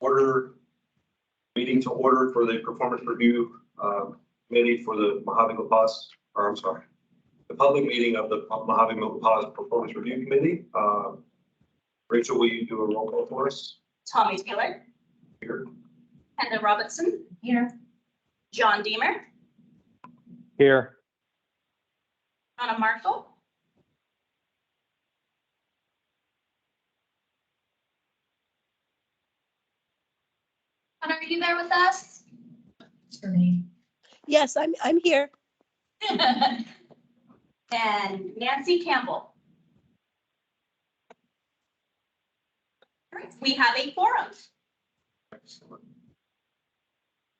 Order meeting to order for the performance review committee for the Mojave LaPaz, or I'm sorry, the public meeting of the Mojave LaPaz Performance Review Committee. Rachel, will you do a roll call for us? Tommy Taylor. Here. Heather Robertson. Here. John Deemer. Here. Anna Marshall. Anna, are you there with us? Yes, I'm here. And Nancy Campbell. All right, we have a quorum. Excellent.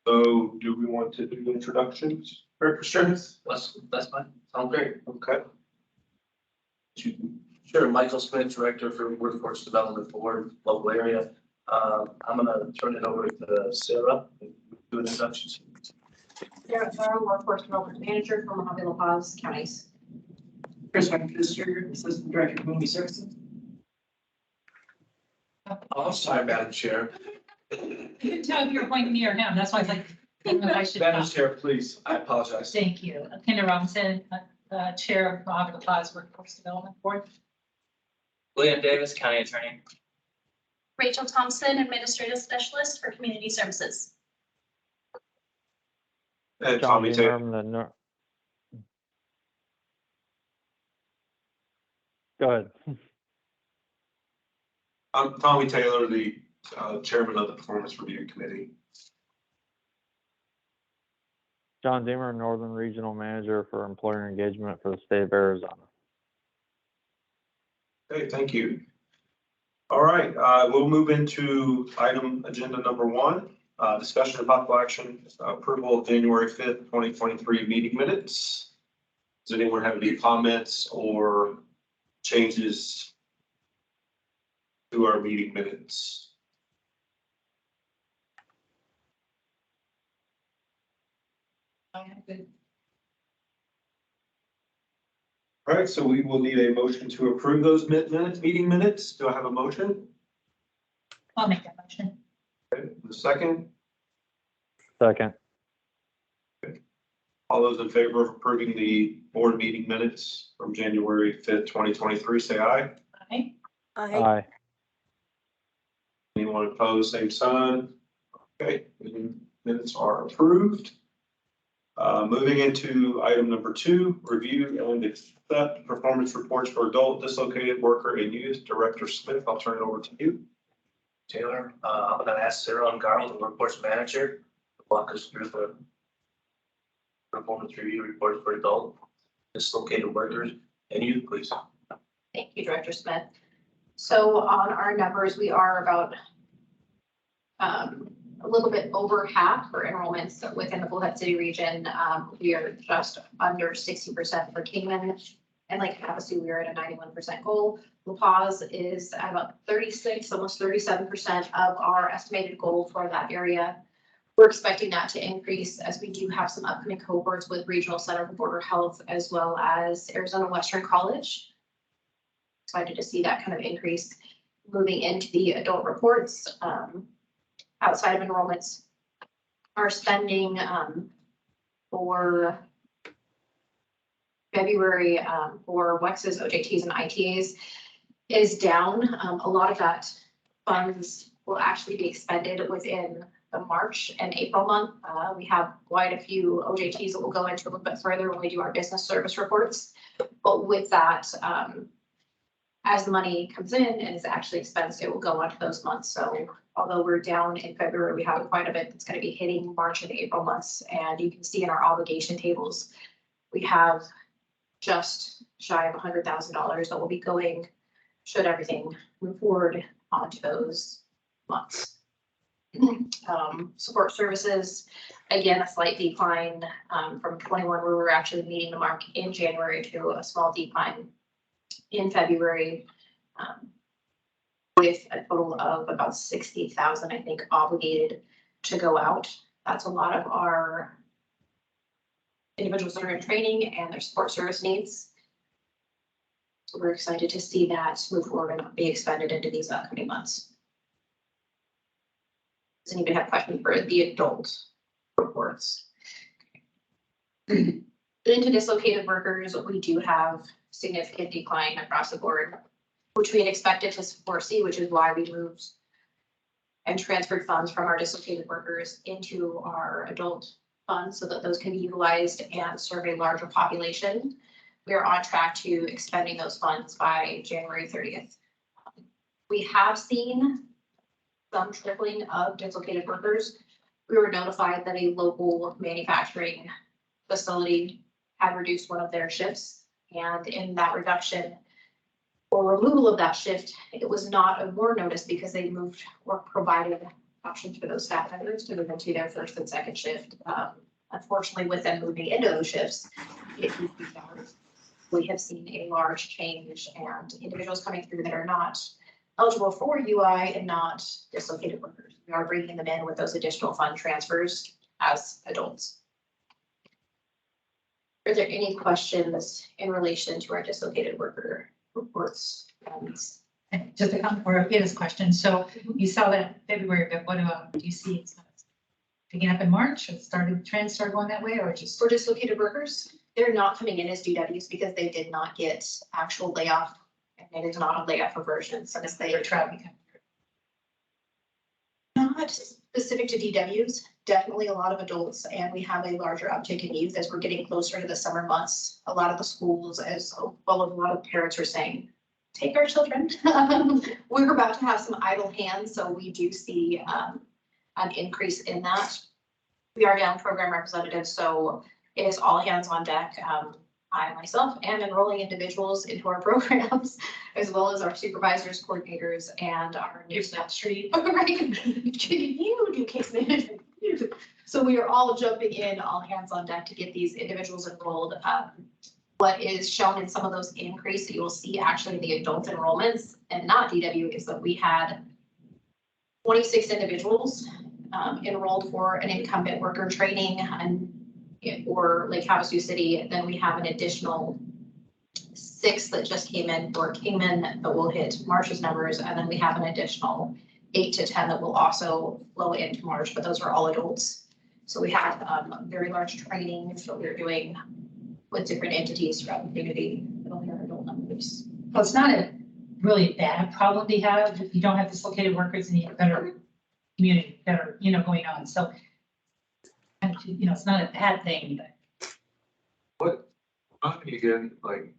So do we want to do introductions? Sure, that's fine. Sounds great. Okay. Sure, Michael Smith, Director for Workforce Development Board, local area. I'm gonna turn it over to Sarah, do introductions. Sarah Farrow, Workforce Development Manager for Mojave La Paz counties. Chris Fisher, Assistant Director of Community Services. Oh, I'm sorry, Madam Chair. You can tell if you're pointing me or him. That's why I was like, thinking that I should Madam know. Chair, please, I apologize. Thank you. Kendra Robinson, Chair of Mojave La Paz Workforce Development Board. William Davis, County Attorney. Rachel Thompson, Administrative Specialist for Community Services. And John Tommy Deemer, Taylor. Go ahead. I'm Tommy Taylor, the chairman of the Performance Review Committee. John Deemer, Northern Regional Manager for Employer Engagement for the state of Arizona. Okay, thank you. All right, we'll move into item agenda number 1, discussion of possible action, approval of January 5th, 2023 meeting minutes. Does anyone have any comments or changes to our meeting minutes? All right, so we will need a motion to approve those meeting minutes. Do I have a motion? I'll make that motion. Okay, the second. Second. All those in favor of approving the board meeting minutes from January 5th, 2023, say aye. Aye. Aye. Anyone opposed, same sign. Okay, meeting minutes are approved. Moving into item number 2, review and accept performance reports for adult dislocated worker and youth. Director Smith, I'll turn it over to you. Taylor, I'm gonna ask Sarah Ungarl, the workforce manager, to walk us through the performance review report for adult dislocated workers and youth, please. Thank you, Director Smith. So on our numbers, we are about a little bit over half for enrollments within the Bullhead City region. We are just under 60% for Kingman, and like Havasu, we are at a 91% goal. La Paz is at about 36, almost 37% of our estimated goal for that area. We're expecting that to increase as we do have some upcoming cohorts with Regional Center for Border Health as well as Arizona Western College. Excited to see that kind of increase. Moving into the adult reports, outside of enrollments, our spending for February for WEXs, OJTs, and ITAs is down. A lot of that funds will actually be expended within the March and April month. We have quite a few OJTs that we'll go into a little bit further when we do our business service reports. But with that, as the money comes in and is actually expensed, it will go on to those months. So although we're down in February, we have quite a bit that's going to be hitting March and April months. And you can see in our obligation tables, we have just shy of $100,000 that will be going, should everything move forward, onto those months. Support services, again, a slight decline from 21, where we were actually meeting the mark in January, to a small decline in February, with a total of about 60,000, I think, obligated to go out. That's a lot of our individuals that are in training and their support service needs. So we're excited to see that move forward and be expended into these upcoming months. Does anybody have questions for the adult reports? Into dislocated workers, we do have significant decline across the board, which we had expected to foresee, which is why we moved and transferred funds from our dislocated workers into our adult funds so that those can be utilized and serve a larger population. We are on track to expending those funds by January 30th. We have seen some tripling of dislocated workers. We were notified that a local manufacturing facility had reduced one of their shifts, and in that reduction or removal of that shift, it was not a war notice because they moved or provided options for those staff members to move into their first and second shift. Unfortunately, with them moving into those shifts, we have seen a large change, and individuals coming through that are not eligible for UI and not dislocated workers. We are bringing them in with those additional fund transfers as adults. Are there any questions in relation to our dislocated worker reports? Just a comment or a Peter's question. So you saw that in February, but what do you see it's picking up in March? Or trends started going that way, or just For dislocated workers, they're not coming in as DWs because they did not get actual layoff, and it is not a layoff reversion. So it's they're traveling? not specific to DWs, definitely a lot of adults, and we have a larger uptick in youth as we're getting closer to the summer months. A lot of the schools, as well as a lot of parents are saying, take our children. We're about to have some idle hands, so we do see an increase in that. We are down program representatives, so it is all hands on deck. I myself am enrolling individuals into our programs, as well as our supervisors, coordinators, and our new staff street. Right, you do case management. So we are all jumping in, all hands on deck to get these individuals enrolled. What is shown in some of those increase that you will see actually in the adult enrollments and not DW is that we had 26 individuals enrolled for an incumbent worker training or Lake Havasu City. Then we have an additional 6 that just came in for Kingman that will hit March's numbers. And then we have an additional 8 to 10 that will also flow into March, but those are all adults. So we have very large trainings that we're doing with different entities throughout the community that will hear adult numbers. Well, it's not a really bad problem to have if you don't have dislocated workers and you better community that are, going on. So, and, it's not a bad thing, but Again, like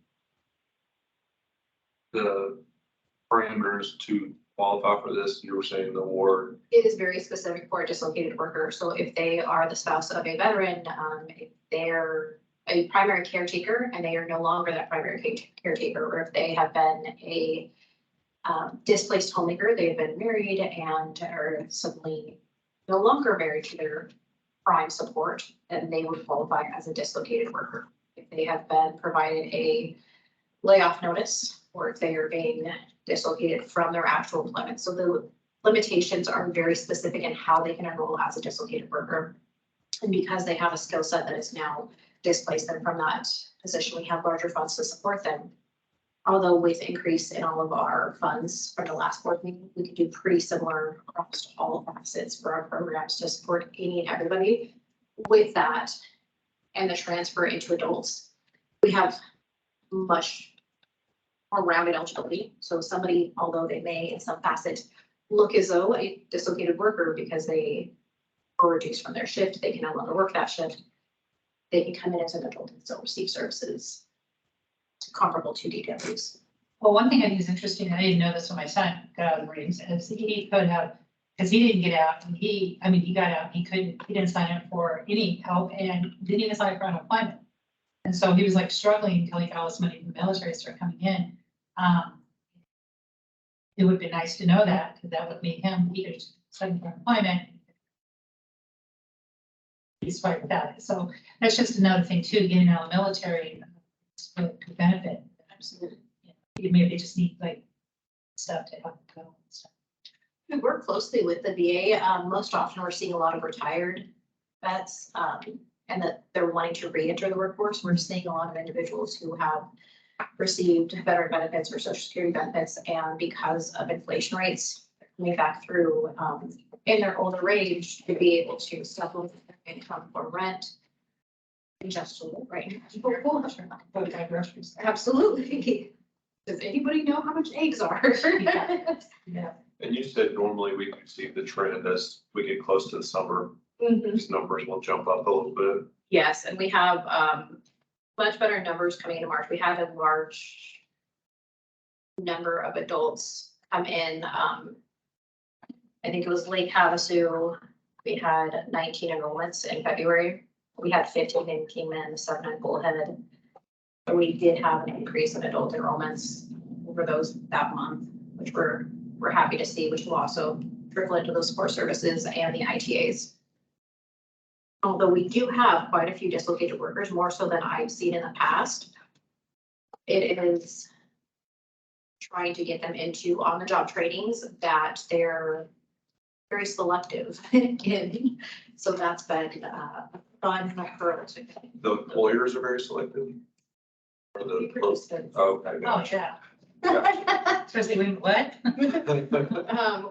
the parameters to qualify for this, you were saying the award. It is very specific for a dislocated worker. So if they are the spouse of a veteran, if they're a primary caretaker and they are no longer that primary caretaker, or if they have been a displaced homemaker, they've been married and are suddenly no longer married to their prime support, then they would qualify as a dislocated worker. If they have been provided a layoff notice, or if they are being dislocated from their actual employment. So the limitations are very specific in how they can enroll as a dislocated worker. And because they have a skill set that is now displaced them from that position, we have larger funds to support them. Although with increase in all of our funds from the last board meeting, we could do pretty similar across all facets for our programs to support any and everybody. With that and the transfer into adults, we have much more rounded eligibility. So somebody, although they may in some facet look as though a dislocated worker because they were reduced from their shift, they can no longer work that shift, they can come in as an adult and still receive services comparable to DWs. well, one thing I think is interesting, I didn't know this when my son got out of the Marines, is he could have, because he didn't get out, and he got out, he didn't sign up for any help and didn't even sign up for unemployment. And so he was like struggling until he got all this money from the military started coming in. It would be nice to know that, because that would make him either sign for employment. He's fine with that. So that's just another thing too, getting out of the military could benefit. Absolutely. Maybe they just need like stuff to help go and stuff. We work closely with the VA. Most often we're seeing a lot of retired vets, and that they're wanting to re-enter the workforce. We're seeing a lot of individuals who have received veteran benefits or social security benefits, and because of inflation rates, they're coming back through in their older age to be able to supplement their income for rent. And just to live right now. Absolutely. Does anybody know how much eggs are? Yeah. And you said normally we could see the trend as we get close to the summer, Mhm. these numbers will jump up a little bit. Yes, and we have much better numbers coming into March. We had a large number of adults come in. I think it was Lake Havasu. We had 19 enrollments in February. We had 15 in Kingman, 7 in Bullhead. So we did have an increase in adult enrollments over that month, which we're happy to see, which will also trickle into those support services and the ITAs. Although we do have quite a few dislocated workers, more so than I've seen in the past, it is trying to get them into on-the-job trainings that they're very selective in. So that's been fun hurdle to get. The employers are very selective. Or We the, produce them. okay. Oh, yeah. Especially when what?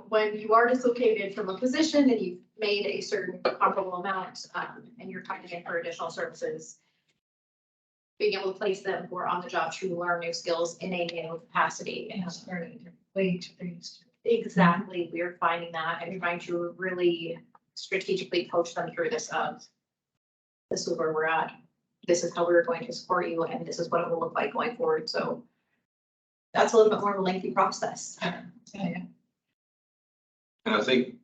When you are dislocated from a position and you've made a certain comparable amount, and you're coming in for additional services, being able to place them who are on the job to learn new skills in a new capacity. And it's very wage things. Exactly, we're finding that and trying to really strategically coach them through this of, this is where we're at. This is how we're going to support you, and this is what it will look like going forward. So that's a little bit more of a lengthy process. Yeah. And I think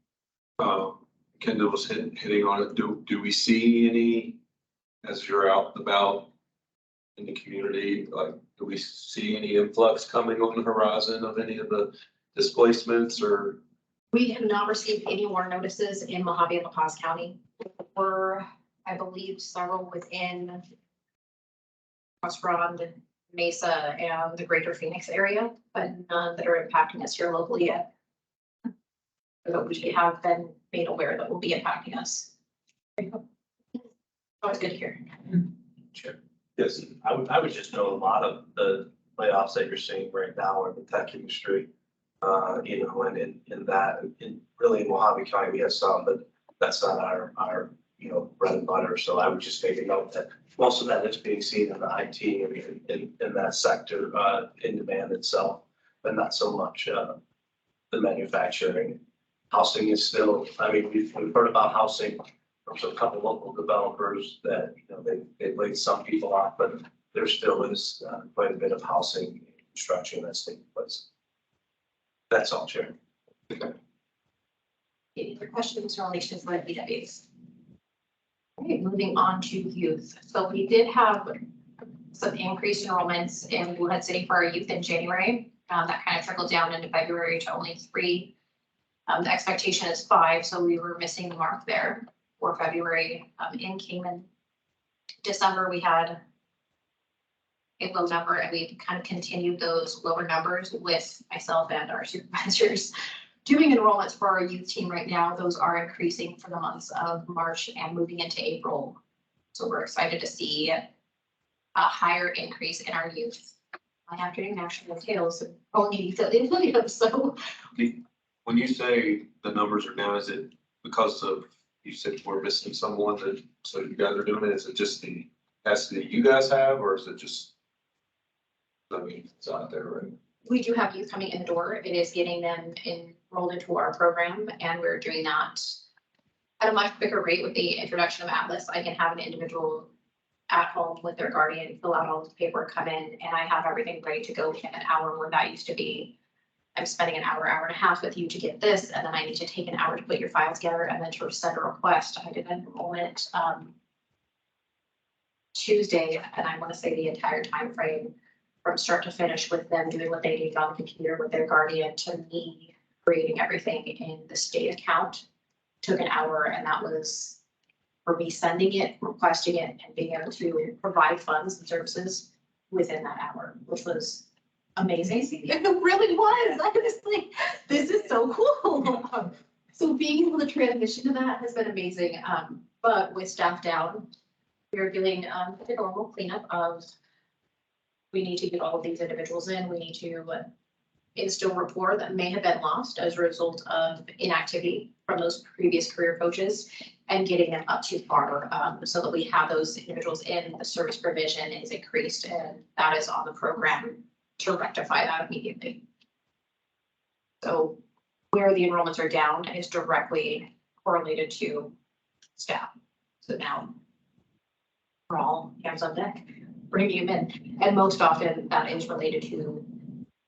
Kendall was hitting on it. Do we see any, as you're out and about in the community, like, do we see any influx coming on the horizon of any of the displacements or? We have not received any more notices in Mojave and La Paz County. We're, I believe, several within Rond, Mesa, and the greater Phoenix area, but none that are impacting us here locally yet. But we have been made aware that will be impacting us. Always good to hear. Sure. Yes. I would just know a lot of the layoffs that you're seeing right now in the tech industry. And in that, really in Mojave County, we have some, but that's not our bread and butter. So I would just make a note that most of that is being seen in the IT and in that sector, in demand itself, but not so much, the manufacturing housing is still, I mean, we've heard about housing from some couple local developers that, you know, they've laid some people off, but there still is quite a bit of housing construction that's taking place. That's all, Chair. Any other questions in relation to the DWs? Okay, moving on to youth. So we did have some increased enrollments in Bluehead City for our youth in January. That kind of trickled down into February to only 3. The expectation is 5, so we were missing the mark there for February. In Cayman, December, we had a low number, and we kind of continued those lower numbers with myself and our supervisors doing enrollments for our youth team right now. Those are increasing for the months of March and moving into April. So we're excited to see a higher increase in our youth. I have getting national details and only youth at the affiliate, so. When you say the numbers are down, is it because of, you said we're missing someone that, so you guys are doing it? Is it just the capacity that you guys have, or is it just, I mean, it's out there, right? We do have youth coming in the door. It is getting them enrolled into our program, and we're doing that at a much quicker rate with the introduction of Atlas. I can have an individual at home with their guardian, fill out all the paperwork, come in, and I have everything ready to go within an hour, where that used to be, I'm spending an hour and a half with you to get this, and then I need to take an hour to put your file together, and then to send a request. I did an enrollment Tuesday, and I want to say the entire time frame from start to finish with them doing what they need on the computer with their guardian to me creating everything in the state account took an hour, and that was for me sending it, requesting it, and being able to provide funds and services within that hour, which was amazing. It really was. I was like, this is so cool. So being able to transition to that has been amazing. But with staff down, we are doing the normal cleanup of, we need to get all of these individuals in. We need to instill rapport that may have been lost as a result of inactivity from those previous career coaches, and getting them up to par so that we have those individuals in. The service provision is increased, and that is on the program to rectify that immediately. So where the enrollments are down is directly correlated to staff. So now we're all hands on deck, bringing them in. And most often that is related to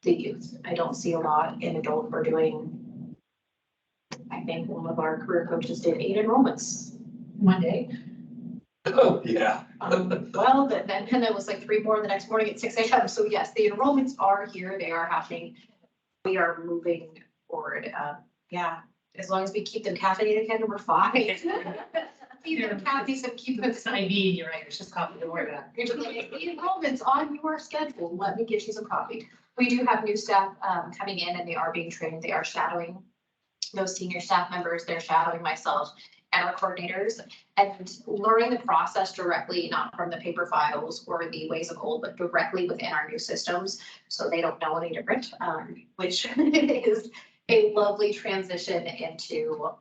the youth. I don't see a lot in adult. We're doing, I think one of our career coaches did 8 enrollments one day. Oh, yeah. Well, then it was like 3 more the next morning at 6 a.m. So yes, the enrollments are here. They are happening. We are moving forward. Yeah, as long as we keep them caffeinated, again, we're fine. Keep them caffeinated, keep them. It's an IV in your Irish, just coffee, don't worry about it. The enrollment's on your schedule. Let me get you some coffee. We do have new staff coming in, and they are being trained. They are shadowing those senior staff members. They're shadowing myself and our coordinators, and learning the process directly, not from the paper files or the ways of old, but directly within our new systems. So they don't know any different, which is a lovely transition into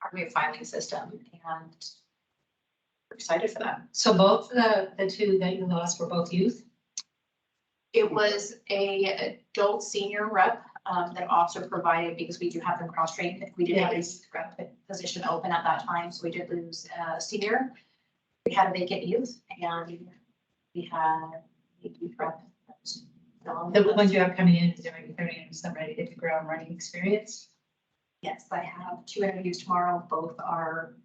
our new filing system, and we're excited for that. So both the 2 that you lost were both youth? It was a adult senior rep that also provided, because we do have them cross-trained. We did have a rep position open at that time, so we did lose a senior. We had a vacant youth, and we had a youth rep. The ones you have coming in, is there some ready to hit the ground running experience? Yes, I have 2 interviews tomorrow. Both are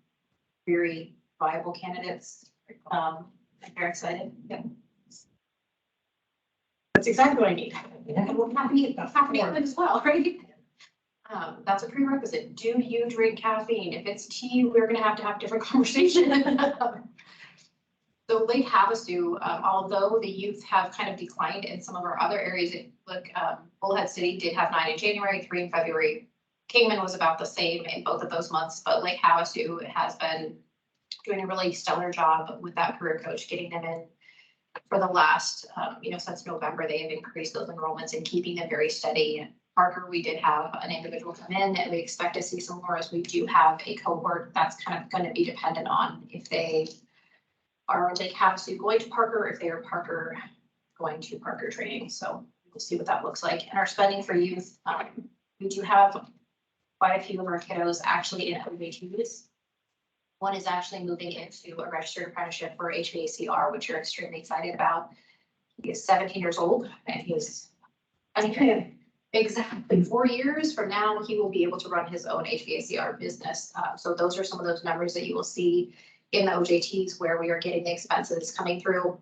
very viable candidates. I'm very excited. Yeah. That's exactly what I need. And we're happy as well, right? That's a prerequisite. Do you drink caffeine? If it's tea, we're gonna have different conversation. So Lake Havasu, although the youth have kind of declined in some of our other areas, Bullhead City did have 9 in January, 3 in February. Cayman was about the same in both of those months, but Lake Havasu has been doing a really stellar job with that career coach, getting them in for the last, since November. They have increased those enrollments and keeping them very steady. Parker, we did have an individual come in, and we expect to see some more, as we do have a cohort that's kind of going to be dependent on if they are Lake Havasu going to Parker, if they are Parker going to Parker training. So we'll see what that looks like. And our spending for youth, we do have quite a few of our kiddos actually in OJTs. One is actually moving into a registered apprenticeship for HVACR, which you're extremely excited about. He is 17 years old and exactly 4 years from now, he will be able to run his own HVACR business. So those are some of those numbers that you will see in the OJTs where we are getting the expenses coming through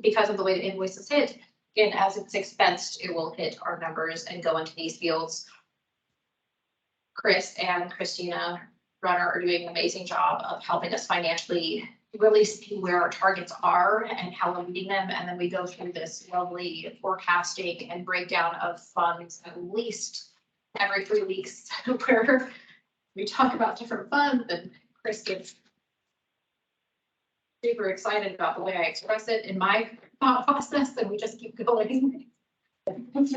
because of the way the invoices hit. And as it's expensed, it will hit our numbers and go into these fields. Chris and Christina Runner are doing an amazing job of helping us financially really see where our targets are and how we're meeting them. And then we go through this lovely forecasting and breakdown of funds at least every 3 weeks where we talk about different funds and Chris gets super excited about the way I express it in my thought process, and we just keep going.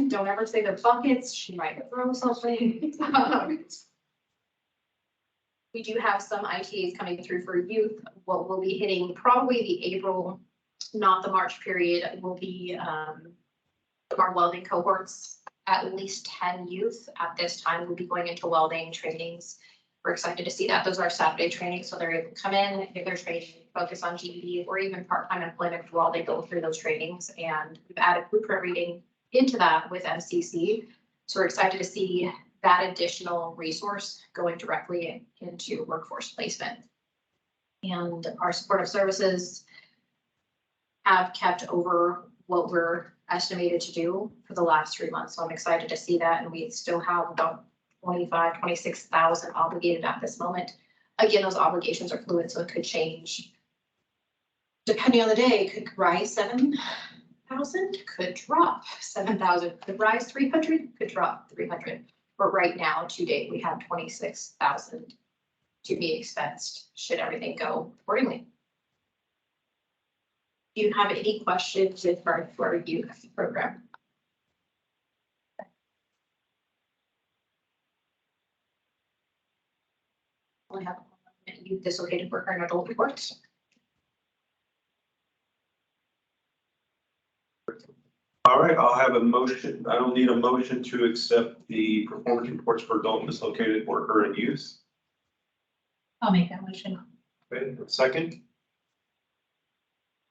Don't ever say they're buckets, she might throw something. We do have some ITAs coming through for youth. What we'll be hitting probably the April, not the March period, will be our welding cohorts. At least 10 youth at this time will be going into welding trainings. We're excited to see that. Those are Saturday trainings, so they're able to come in, get their training, focus on GED or even part-time employment while they go through those trainings. And we've added blueprint reading into that with MCC. So we're excited to see that additional resource going directly into workforce placement. And our supportive services have kept over what we're estimated to do for the last 3 months. So I'm excited to see that. And we still have about 26,000 obligated at this moment. Again, those obligations are fluid, so it could change. Depending on the day, it could rise 7,000, could drop 7,000, could rise 300, could drop 300. But right now, to date, we have 26,000 to be expensed should everything go accordingly. Do you have any questions with regard to our youth program? We have youth dislocated worker and adult reports. All right, I'll have a motion. I don't need a motion to accept the performance reports for adult and dislocated worker and youth. I'll make that motion. Okay, second.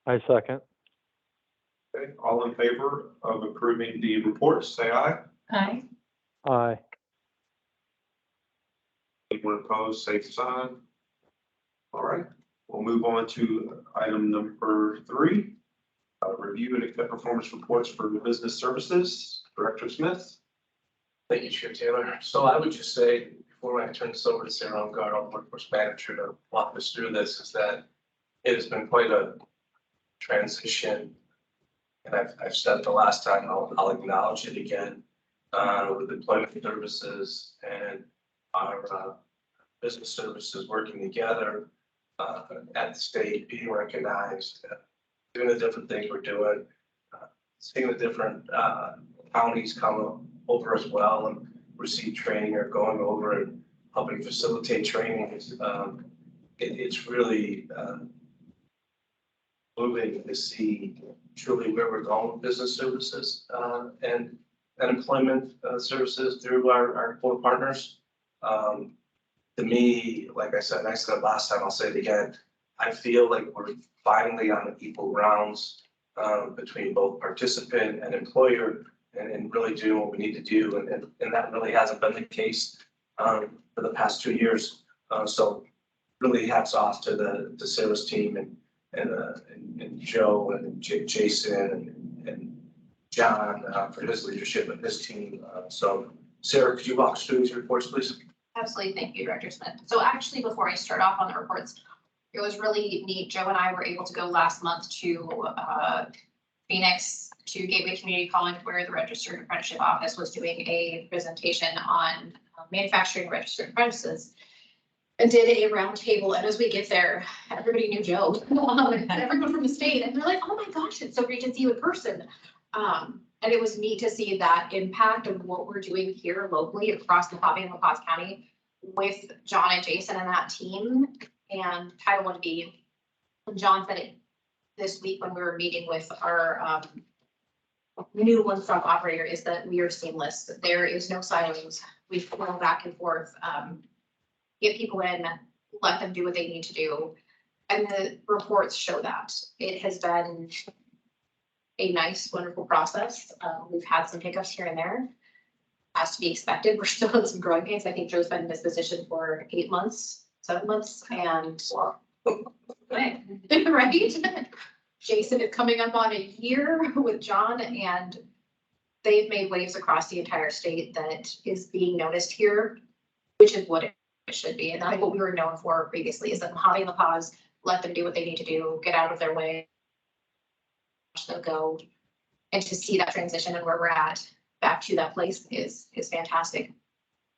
I second. Okay, all in favor of approving the reports, say aye. Aye. Aye. Anyone opposed, same sign. All right, we'll move on to item number 3. Review and accept performance reports for the business services. Director Smith. Thank you, Chair Taylor. So I would just say, before I turn this over to Sarah Ungar, our workforce manager, to walk us through this, is that it has been quite a transition. And I've said it the last time, I'll acknowledge it again, with employment services and our business services working together at the state, being recognized, doing the different things we're doing, seeing the different counties come over as well and receive training or going over and helping facilitate training. It's really moving to see truly where we're going with business services and employment services through our core partners. To me, like I said last time, I'll say it again, I feel like we're finally on equal grounds between both participant and employer and really doing what we need to do. And that really hasn't been the case for the past 2 years. So really hats off to Sarah's team and Joe and Jason and John for his leadership and his team. So Sarah, could you walk us through these reports, please? Absolutely. Thank you, Director Smith. So actually, before I start off on the reports, it was really neat. Joe and I were able to go last month to Phoenix to Gateway Community College, where the Registered Apprenticeship Office was doing a presentation on manufacturing registered apprentices, and did a round table. And as we get there, everybody knew Joe, everyone from the state, and they're like, "Oh my gosh, it's so great to see you in person." And it was neat to see that impact of what we're doing here locally across the Poppy and La Paz County with John and Jason and that team. And Title 1B, John said it this week when we were meeting with our new one-stop operator, is that we are seamless. There is no silos. we go back and forth, get people in, let them do what they need to do. And the reports show that. It has been a nice, wonderful process. We've had some hiccups here and there. As to be expected, we're still in some growing pains. I think Joe's been in this position for 8 months, 7 months, and right? Jason is coming up on a year with John, and they've made waves across the entire state that is being noticed here, which is what it should be. And that's what we were known for previously, is that Mojave and La Paz, let them do what they need to do, get out of their way, watch them go. And to see that transition and where we're at back to that place is fantastic.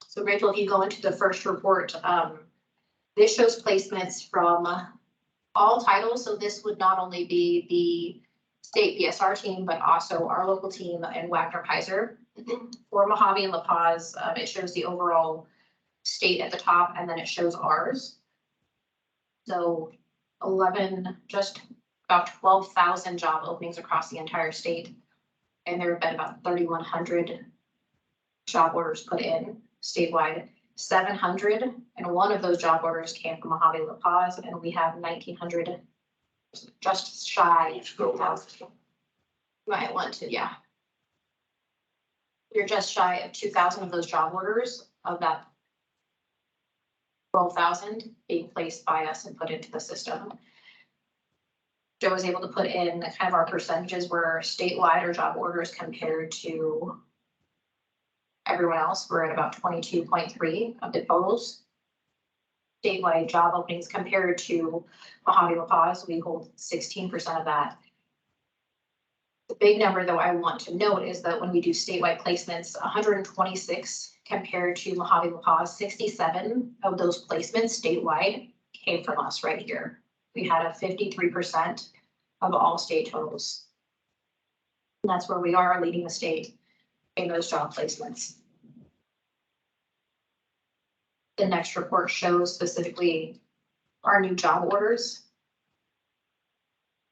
So Rachel, if you go into the first report, this shows placements from all titles. So this would not only be the state PSR team, but also our local team and Wagner Kaiser. For Mojave and La Paz, it shows the overall state at the top, and then it shows ours. So 11, just about 12,000 job openings across the entire state. And there have been about 3,100 job orders put in statewide. 700, and one of those job orders came from Mojave La Paz, and we have 1,900, just shy of 2,000. You might want to, yeah. We're just shy of 2,000 of those job orders, of that 12,000 being placed by us and put into the system. Joe was able to put in kind of our percentages where statewide or job orders compared to everyone else. We're at about 22.3 of the totals. Statewide job openings compared to Mojave La Paz, we hold 16% of that. The big number though I want to note is that when we do statewide placements, 126 compared to Mojave La Paz, 67 of those placements statewide came from us right here. We had a 53% of all state totals. And that's where we are leading the state in those job placements. The next report shows specifically our new job orders.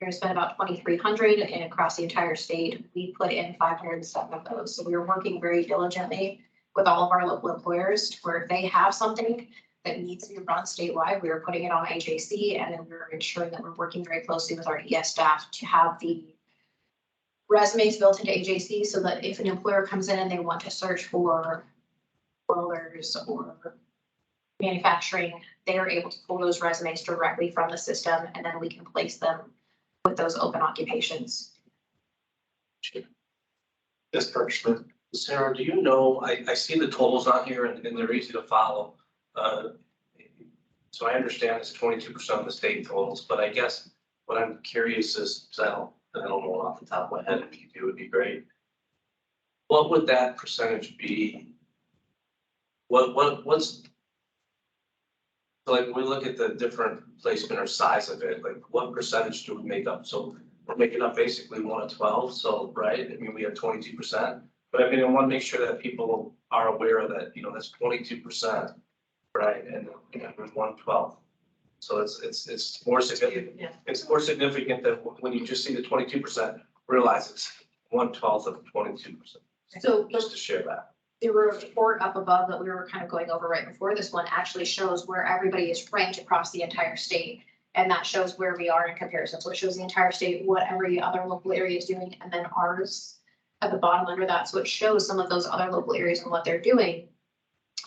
There's been about 2,300 and across the entire state. We put in 507 of those. So we are working very diligently with all of our local employers to where if they have something that needs to be run statewide, we are putting it on AJC, and then we're ensuring that we're working very closely with our ES staff to have the resumes built into AJC so that if an employer comes in and they want to search for welders or manufacturing, they are able to pull those resumes directly from the system, and then we can place them with those open occupations. Yes, Schmidt. Sarah, do you know, I see the totals on here and they're easy to follow. So I understand it's 22% of the state totals, but I guess what I'm curious is, because I don't know off the top of my head, if you do, it would be great. What would that percentage be? What's, so like when we look at the different placement or size of it, like what percentage do we make up? So we're making up basically 1 of 12, so right, I mean, we have 22%. But I mean, I want to make sure that people are aware of that, you know, that's 22%, right? And we're 1/12. So it's more significant. Yeah. It's more significant than when you just see the 22%, realize it's 1/12 of 22%. So Just to share that. the report up above that we were kind of going over right before this one actually shows where everybody is ranked across the entire state. And that shows where we are in comparison. So it shows the entire state, what every other local area is doing, and then ours at the bottom under that. So it shows some of those other local areas and what they're doing.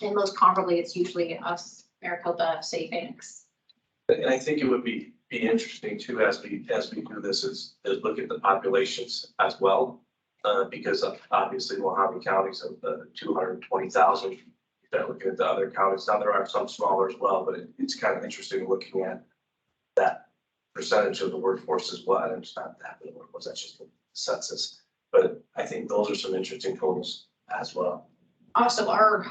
And most comparably, it's usually us, Maricopa, say Phoenix. And I think it would be interesting too, as we do this, is look at the populations as well. Because obviously Mojave County's of 220,000. You start looking at the other counties. Now there are some smaller as well, but it's kind of interesting looking at that percentage of the workforce as well. And it's not that the workforce, that's just the census. But I think those are some interesting totals as well. Also, our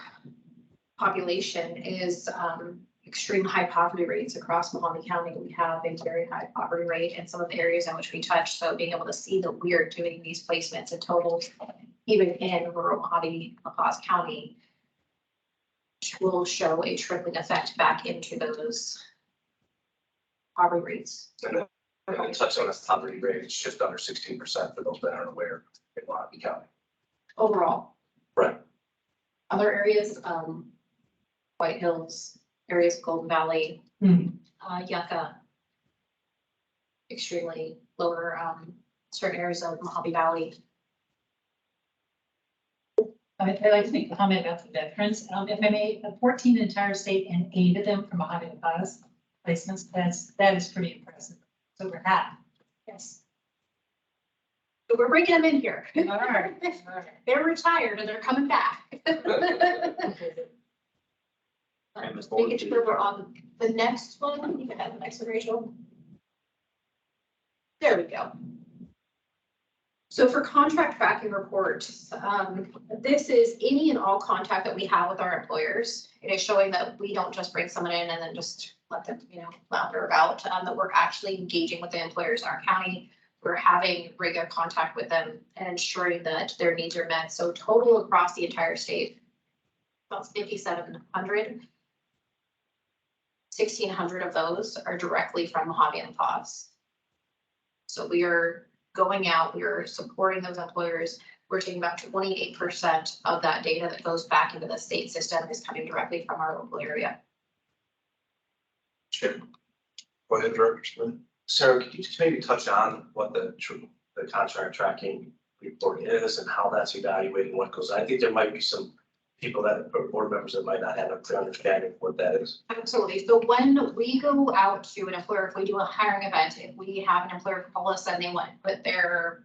population is extreme high poverty rates across Mojave County. We have a very high poverty rate in some of the areas in which we touch. So being able to see that we are doing these placements and totals, even in rural Mojave La Paz County, will show a trickling effect back into those poverty rates. And then touch on this poverty rate, it's just under 16% for those that aren't aware in Mojave County. Overall. Right. other areas, White Hills, areas of Golden Valley, Hmm. Yucca. Extremely lower, certain areas of Mojave Valley. I'd like to make a comment about the veterans. If I may, 14 entire state and 8 of them from Mojave Pass placements, that is pretty impressive. So we're happy. Yes. But we're bringing them in here. All right. They're retired and they're coming back. Just making sure we're on the next one. You can have the next one, Rachel. There we go. So for contract tracking report, this is any and all contact that we have with our employers. It is showing that we don't just bring someone in and then just let them, flounder about, that we're actually engaging with the employers in our county. We're having regular contact with them and ensuring that their needs are met. So total across the entire state, about 5,700. 1,600 of those are directly from Mojave and Paws. So we are going out, we are supporting those employers. We're taking about 28% of that data that goes back into the state system is coming directly from our local area. Sure. Go ahead, Director Smith. Sarah, could you just maybe touch on what the contract tracking report is and how that's evaluating what goes on? I think there might be some people that, or board members that might not have a clear understanding of what that is. Absolutely. So when we go out to an employer, if we do a hiring event, if we have an employer call us and they want to put their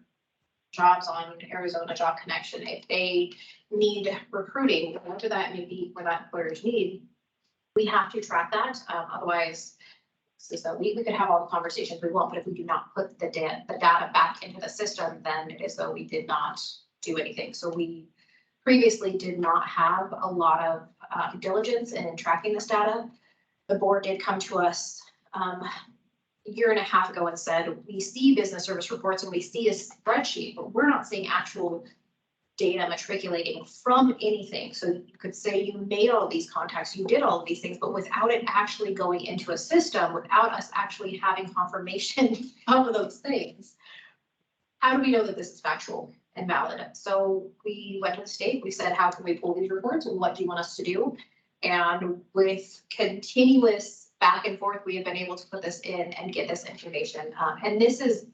jobs on Arizona Job Connection, if they need recruiting, whatever that may be for that employer's need, we have to track that. Otherwise, so we could have all the conversations we want, but if we do not put the data back into the system, then it is though we did not do anything. So we previously did not have a lot of diligence in tracking this data. The board did come to us a year and a half ago and said, we see business service reports and we see a spreadsheet, but we're not seeing actual data matriculating from anything. So you could say you made all of these contacts, you did all of these things, but without it actually going into a system, without us actually having confirmation of those things, how do we know that this is factual and valid? So we went to the state, we said, how can we pull these reports and what do you want us to do? And with continuous back and forth, we have been able to put this in and get this information. And this is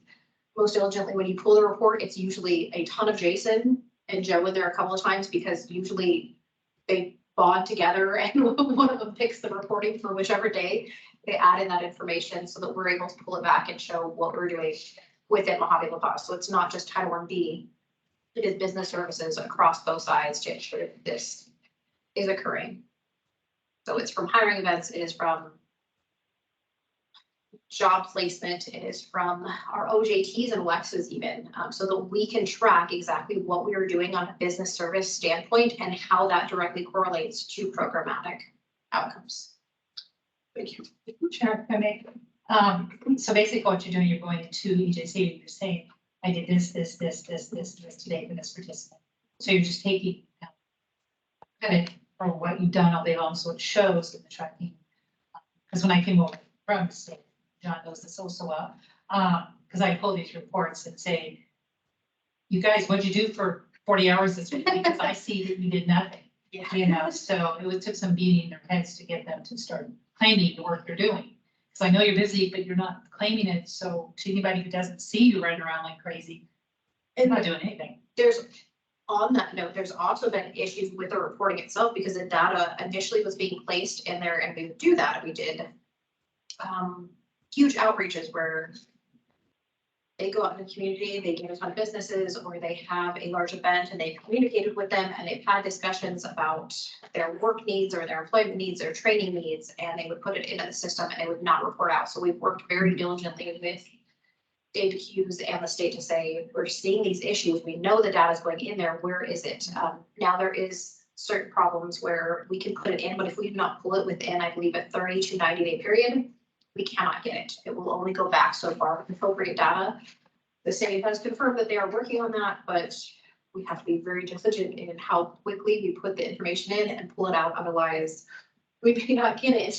most diligently, when you pull the report, it's usually a ton of Jason and Joe in there a couple of times because usually they bond together and one of them picks the reporting for whichever day. They add in that information so that we're able to pull it back and show what we're doing within Mojave La Paz. So it's not just Title I-B, it is business services across both sides to ensure that this is occurring. So it's from hiring events, it is from job placement, it is from our OJTs and WEXs even, so that we can track exactly what we are doing on a business service standpoint and how that directly correlates to programmatic outcomes. Thank you. Chair, if I may, so basically what you're doing, you're going into EJC and you're saying, I did this today for this participant. So you're just taking credit for what you've done all day long, so it shows in the tracking. Because when I came over from the state, John knows this also well, because I pull these reports and say, you guys, what'd you do for 40 hours this week? Because I see that you did nothing. Yeah. So it took some beating their heads to get them to start claiming the work they're doing. So I know you're busy, but you're not claiming it. So to anybody who doesn't see you running around like crazy, you're not doing anything. On that note, there's also been issues with the reporting itself because the data initially was being placed in there and we would do that. We did huge outreaches where they go out in the community, they get a ton of businesses, or they have a large event and they've communicated with them and they've had discussions about their work needs or their employment needs, their training needs, and they would put it into the system and they would not report out. So we've worked very diligently with David Hughes and the state to say, we're seeing these issues. We know the data is going in there. Where is it? Now there is certain problems where we can put it in, but if we do not pull it within, I believe, a 30 to 90 day period, we cannot get it. It will only go back so far with appropriate data. The state has confirmed that they are working on that, but we have to be very diligent in how quickly we put the information in and pull it out. Otherwise, we may not get it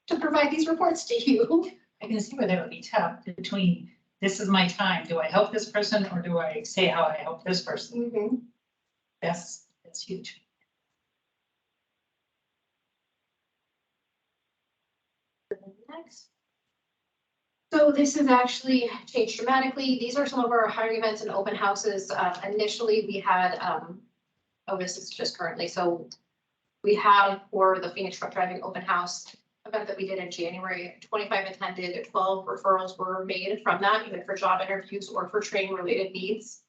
to provide these reports to you. I can see where that would be tough between, this is my time. Do I help this person or do I say how I help this person? Mm-hmm. That's huge. Next. So this has actually changed dramatically. These are some of our hiring events and open houses. Initially, we had, this is just currently, so we had for the Phoenix Truck Driving Open House event that we did in January, 25 attended, 12 referrals were made from that, either for job interviews or for training related needs.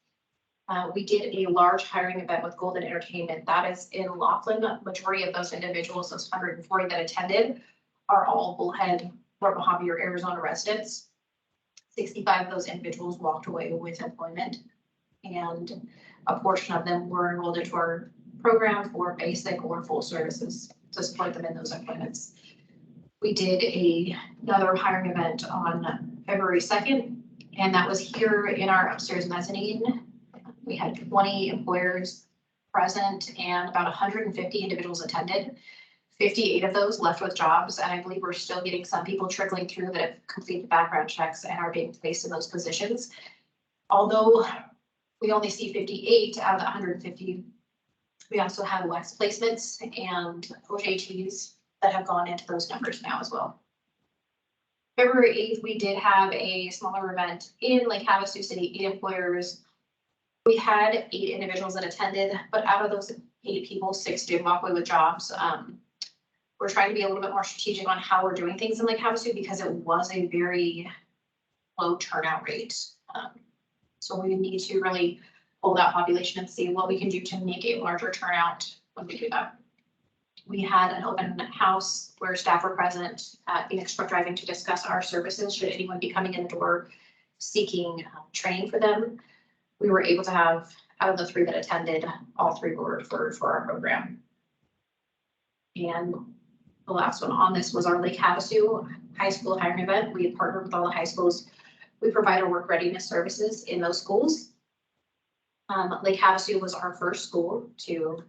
We did a large hiring event with Golden Entertainment. That is in Laughlin. Majority of those individuals, those 140 that attended, are all Bullhead, Fort Mojave, or Arizona residents. 65 of those individuals walked away with employment, and a portion of them were enrolled into our program for basic or full services to support them in those employments. We did another hiring event on February 2nd, and that was here in our upstairs mezzanine. We had 20 employers present and about 150 individuals attended. 58 of those left with jobs, and I believe we're still getting some people trickling through that have completed background checks and are being placed in those positions. Although we only see 58 out of the 150, we also have WEX placements and OJTs that have gone into those numbers now as well. February 8th, we did have a smaller event in Lake Havasu City, 8 employers. We had 8 individuals that attended, but out of those 8 people, 6 did walk away with jobs. We're trying to be a little bit more strategic on how we're doing things in Lake Havasu because it was a very low turnout rate. So we need to really pull that population and see what we can do to make a larger turnout when we do that. We had an open house where staff were present at Phoenix Truck Driving to discuss our services should anyone be coming in the door seeking training for them. We were able to have, out of the 3 that attended, all 3 were referred for our program. And the last one on this was our Lake Havasu High School hiring event. We had partnered with all the high schools. We provide our work readiness services in those schools. Lake Havasu was our first school to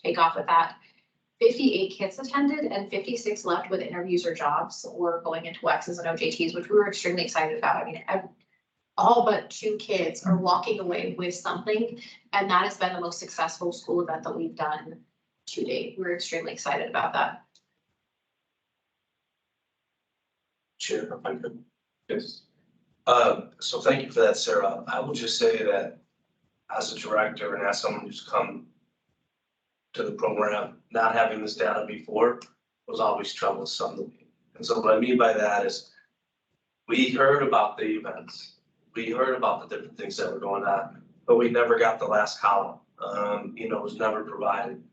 take off with that. 58 kids attended and 56 left with interviews or jobs or going into WEXs and OJTs, which we were extremely excited about. I mean, all but 2 kids are walking away with something, and that has been the most successful school event that we've done to date. We're extremely excited about that. Chair, if I could. Yes. So thank you for that, Sarah. I will just say that as a director and as someone who's come to the program, not having this data before was always troublesome. And so what I mean by that is we heard about the events. We heard about the different things that were going on, but we never got the last column. It was never provided.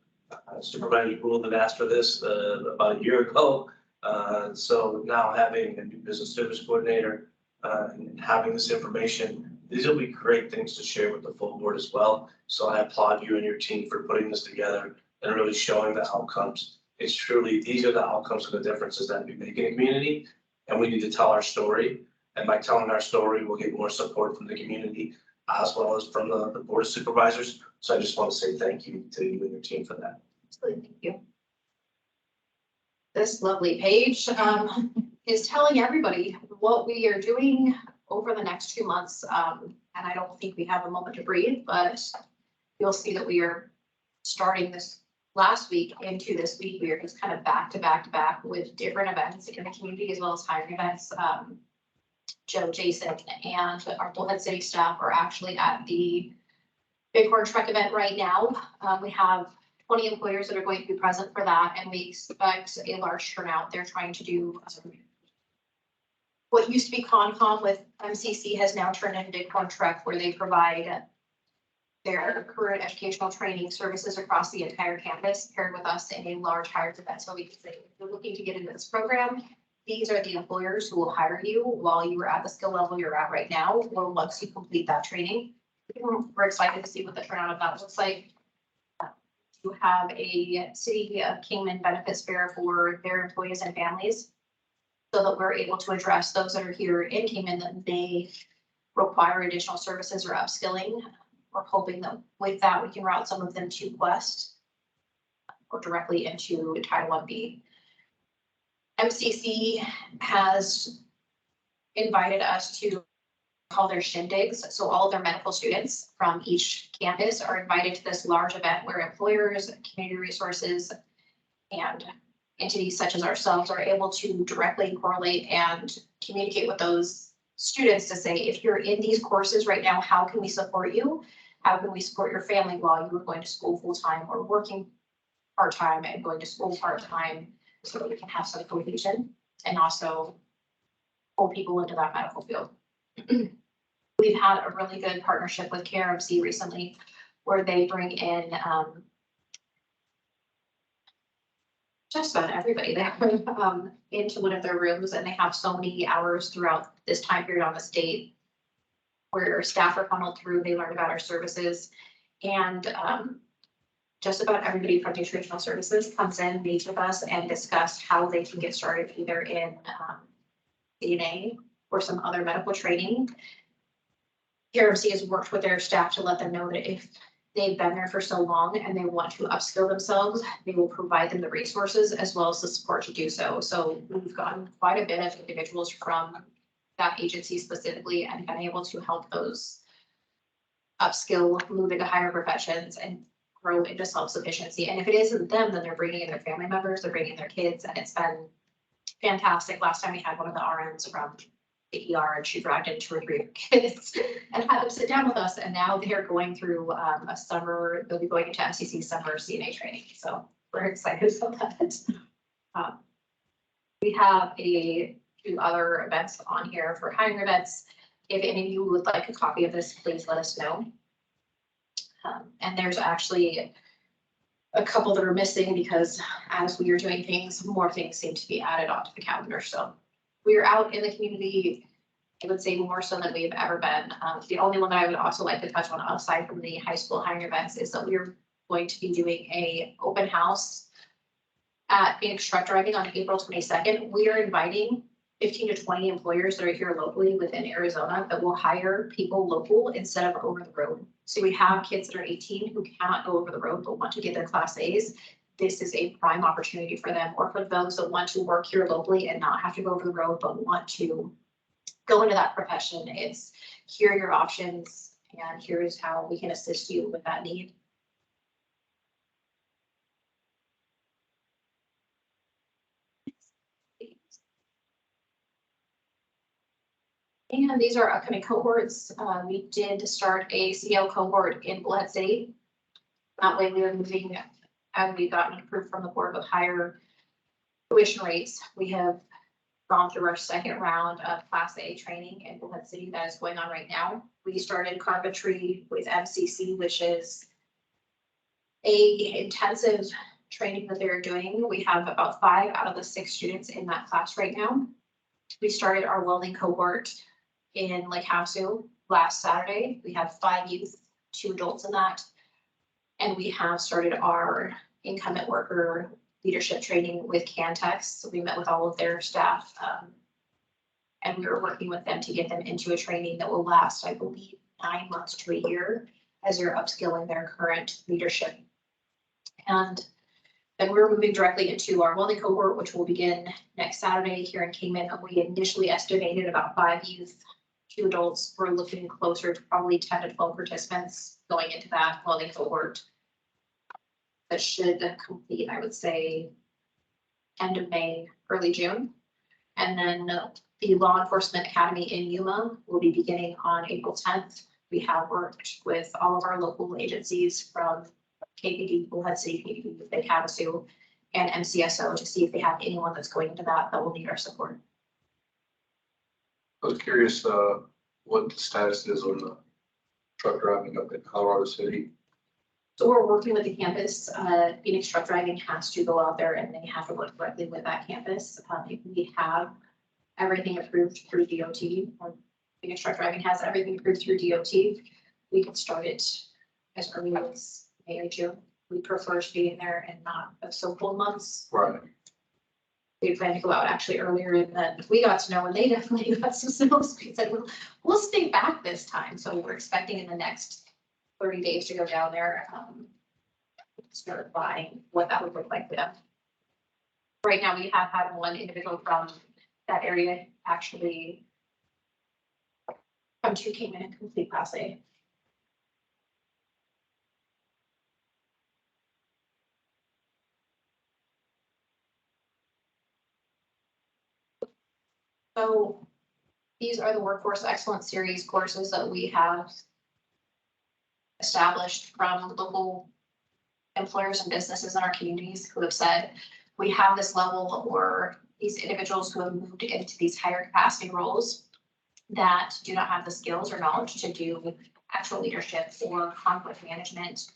Supervisor Gould had asked for this about a year ago. So now having a new business service coordinator and having this information, these will be great things to share with the full board as well. So I applaud you and your team for putting this together and really showing the outcomes. It's truly, these are the outcomes of the differences that we make in the community, and we need to tell our story. And by telling our story, we'll get more support from the community as well as from the board of supervisors. So I just want to say thank you to you and your team for that. Absolutely, thank you. This lovely page is telling everybody what we are doing over the next 2 months. And I don't think we have a moment to breathe, but you'll see that we are starting this last week into this week. We are just kind of back to back to back with different events in the community as well as hiring events. Joe, Jason, and our Bullhead City staff are actually at the Bighorn Truck event right now. We have 20 employers that are going to be present for that, and we expect a large turnout. They're trying to do what used to be CONCOM with MCC has now turned into Bighorn Truck, where they provide their career educational training services across the entire campus, paired with us in a large hires event. So we can say, if you're looking to get into this program, these are the employers who will hire you while you are at the skill level you're at right now, or once you complete that training. We're excited to see what the turnout of that looks like. To have a City of Kingman benefits fair for their employees and families, so that we're able to address those that are here in Kingman that may require additional services or upskilling. We're hoping that with that, we can route some of them to Quest or directly into Title 1B. MCC has invited us to call their shindigs. So all of their medical students from each campus are invited to this large event where employers, community resources, and entities such as ourselves are able to directly correlate and communicate with those students to say, if you're in these courses right now, how can we support you? How can we support your family while you are going to school full-time or working part-time and going to school part-time, so that we can have some cohesion and also pull people into that medical field. We've had a really good partnership with KRMC recently where they bring in just about everybody there into one of their rooms, and they have so many hours throughout this time period on the state where staff are funneled through, they learn about our services, and just about everybody from nutritional services comes in, meets with us, and discuss how they can get started either in DNA or some other medical training. KRMC has worked with their staff to let them know that if they've been there for so long and they want to upskill themselves, they will provide them the resources as well as the support to do so. So we've gotten quite a bit of individuals from that agency specifically and been able to help those upskill, move into higher professions and grow into self-sufficiency. And if it isn't them, then they're bringing in their family members, they're bringing in their kids, and it's been fantastic. Last time we had one of the RNs from the ER and she dragged in 2 or 3 kids and had them sit down with us. And now they're going through a summer, they'll be going into SEC summer CNA training. So we're excited about that. We have a few other events on here for hiring events. If any of you would like a copy of this, please let us know. And there's actually a couple that are missing because as we are doing things, more things seem to be added onto the calendar. So we are out in the community, I would say more so than we've ever been. The only one that I would also like to touch on aside from the high school hiring events is that we're going to be doing a open house at Phoenix Truck Driving on April 22nd. We are inviting 15 to 20 employers that are here locally within Arizona that will hire people local instead of over the road. So we have kids that are 18 who cannot go over the road but want to get their Class A's. This is a prime opportunity for them, or for those that want to work here locally and not have to go over the road, but want to go into that profession. It's here are your options, and here's how we can assist you with that need. And these are upcoming cohorts. We did start a CL cohort in Bullhead City. That way we are moving, and we've gotten approved from the board with higher tuition rates. We have gone through our second round of Class A training in Bullhead City that is going on right now. We started carpentry with MCC, which is a intensive training that they're doing. We have about 5 out of the 6 students in that class right now. We started our welding cohort in Lake Havasu last Saturday. We have 5 youth, 2 adults in that. And we have started our incumbent worker leadership training with Cantex. So we met with all of their staff and we were working with them to get them into a training that will last, I believe, 9 months to a year as they're upskilling their current leadership. And then we're moving directly into our welding cohort, which will begin next Saturday here in Kingman. We initially estimated about 5 youth, 2 adults. We're looking closer to probably 10 to 12 participants going into that welding cohort. That should complete, I would say, end of May, early June. And then the Law Enforcement Academy in Yuma will be beginning on April 10th. We have worked with all of our local agencies from KPD, Bullhead City, KPD, Lake Havasu, and MCSO to see if they have anyone that's going into that will need our support. I was curious, what the status is on the truck driving up in Colorado City. So we're working with the campus. Phoenix Truck Driving has to go out there and they have to work directly with that campus. If we have everything approved through DOT, or Phoenix Truck Driving has everything approved through DOT, we can start it as early as May or June. We prefer being there and not so cold months. Right. We plan to go out actually earlier, and then we got to know, and they definitely got some snow. So we said, we'll stay back this time. So we're expecting in the next 30 days to go down there, start buying what that would look like for them. Right now, we have had one individual from that area actually come to Cayman and complete Class A. So these are the Workforce Excellence Series courses that we have established from local employers and businesses in our communities who have said, we have this level or these individuals who have moved into these higher capacity roles that do not have the skills or knowledge to do actual leadership or conflict management,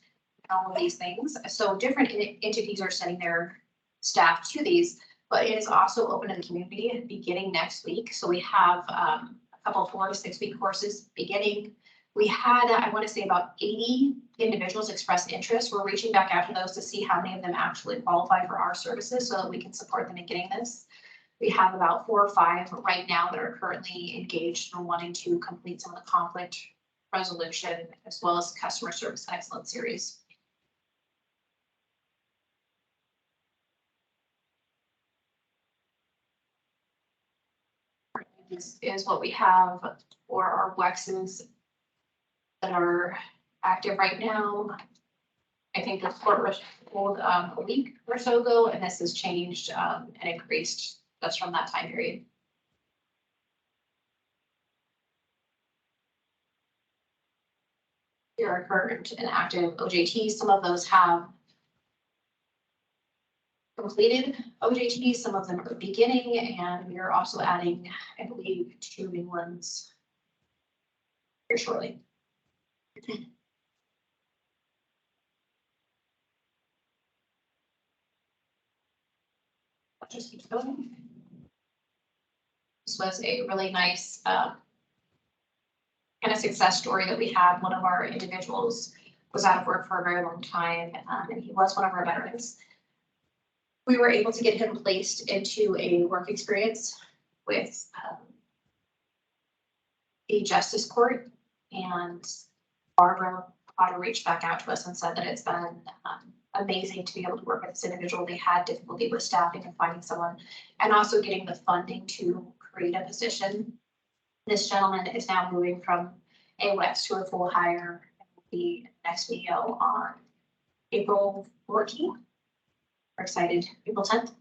all of these things. So different entities are sending their staff to these, but it is also open to the community beginning next week. So we have a couple 4 to 6 week courses beginning. We had, I want to say, about 80 individuals express interest. We're reaching back out to those to see how many of them actually qualify for our services so that we can support them in getting this. We have about 4 or 5 right now that are currently engaged and wanting to complete some of the conflict resolution as well as customer service excellence series. This is what we have for our WEXs that are active right now. I think the court was pulled a week or so ago, and this has changed and increased just from that time period. Here are current and active OJTs. Some of those have completed OJTs, some of them are beginning, and we are also adding, I believe, 2 new ones here shortly. Just keep going. This was a really nice kind of success story that we had. One of our individuals was out of work for a very long time, and he was one of our veterans. We were able to get him placed into a work experience with the Justice Court, and Barbara Potter reached back out to us and said that it's been amazing to be able to work with this individual. They had difficulty with staffing and finding someone, and also getting the funding to create a position. This gentleman is now moving from a WEX to a full hire. The next video on April 14th. We're excited. April 10th.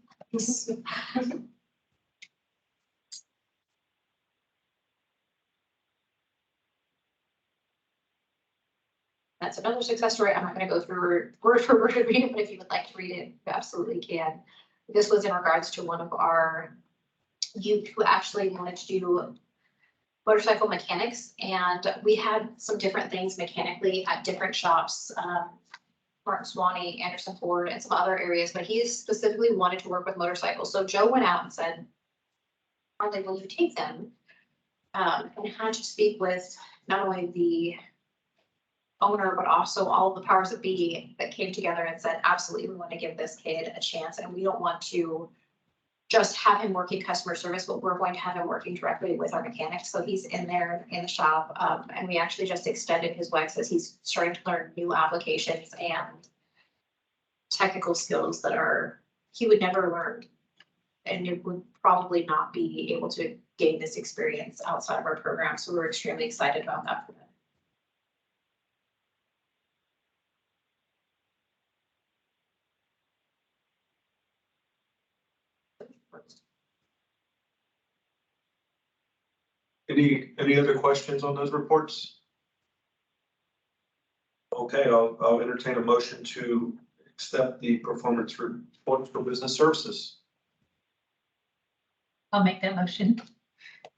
That's another success story. I'm not going to go through word for word read it, but if you would like to read it, you absolutely can. This was in regards to one of our youth who actually wanted to do motorcycle mechanics, and we had some different things mechanically at different shops, Martin Swanee, Anderson Ford, and some other areas, but he specifically wanted to work with motorcycles. So Joe went out and said, Marley, will you take them? And had to speak with not only the owner, but also all of the powers that be that came together and said, absolutely, we want to give this kid a chance, and we don't want to just have him working customer service, but we're going to have him working directly with our mechanics. So he's in there in the shop, and we actually just extended his WEX as he's starting to learn new applications and technical skills that he would never learn, and it would probably not be able to gain this experience outside of our program. So we're extremely excited about that for them. Any other questions on those reports? Okay, I'll entertain a motion to accept the performance reports for business services. I'll make that motion.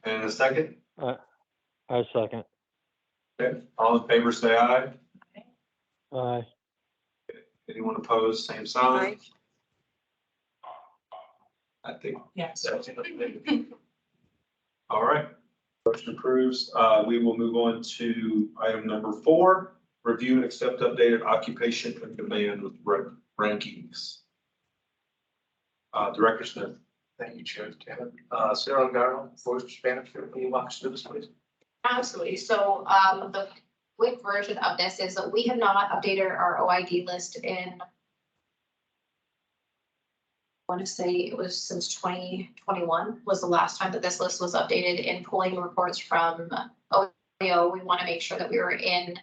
And a second? I second. Okay, all in favor, say aye. Aye. Anyone opposed, same sign. I think, Yes. all right. Motion approves. We will move on to item number 4, review and accept updated occupation and demand with rankings. Director Smith. Thank you, Chair. Sarah Garland, Forest Manager, can you walk us through this, please? Absolutely. So the quick version of this is that we have not updated our OID list in, I want to say it was since 2021 was the last time that this list was updated. In pulling reports from OIO, we want to make sure that we were in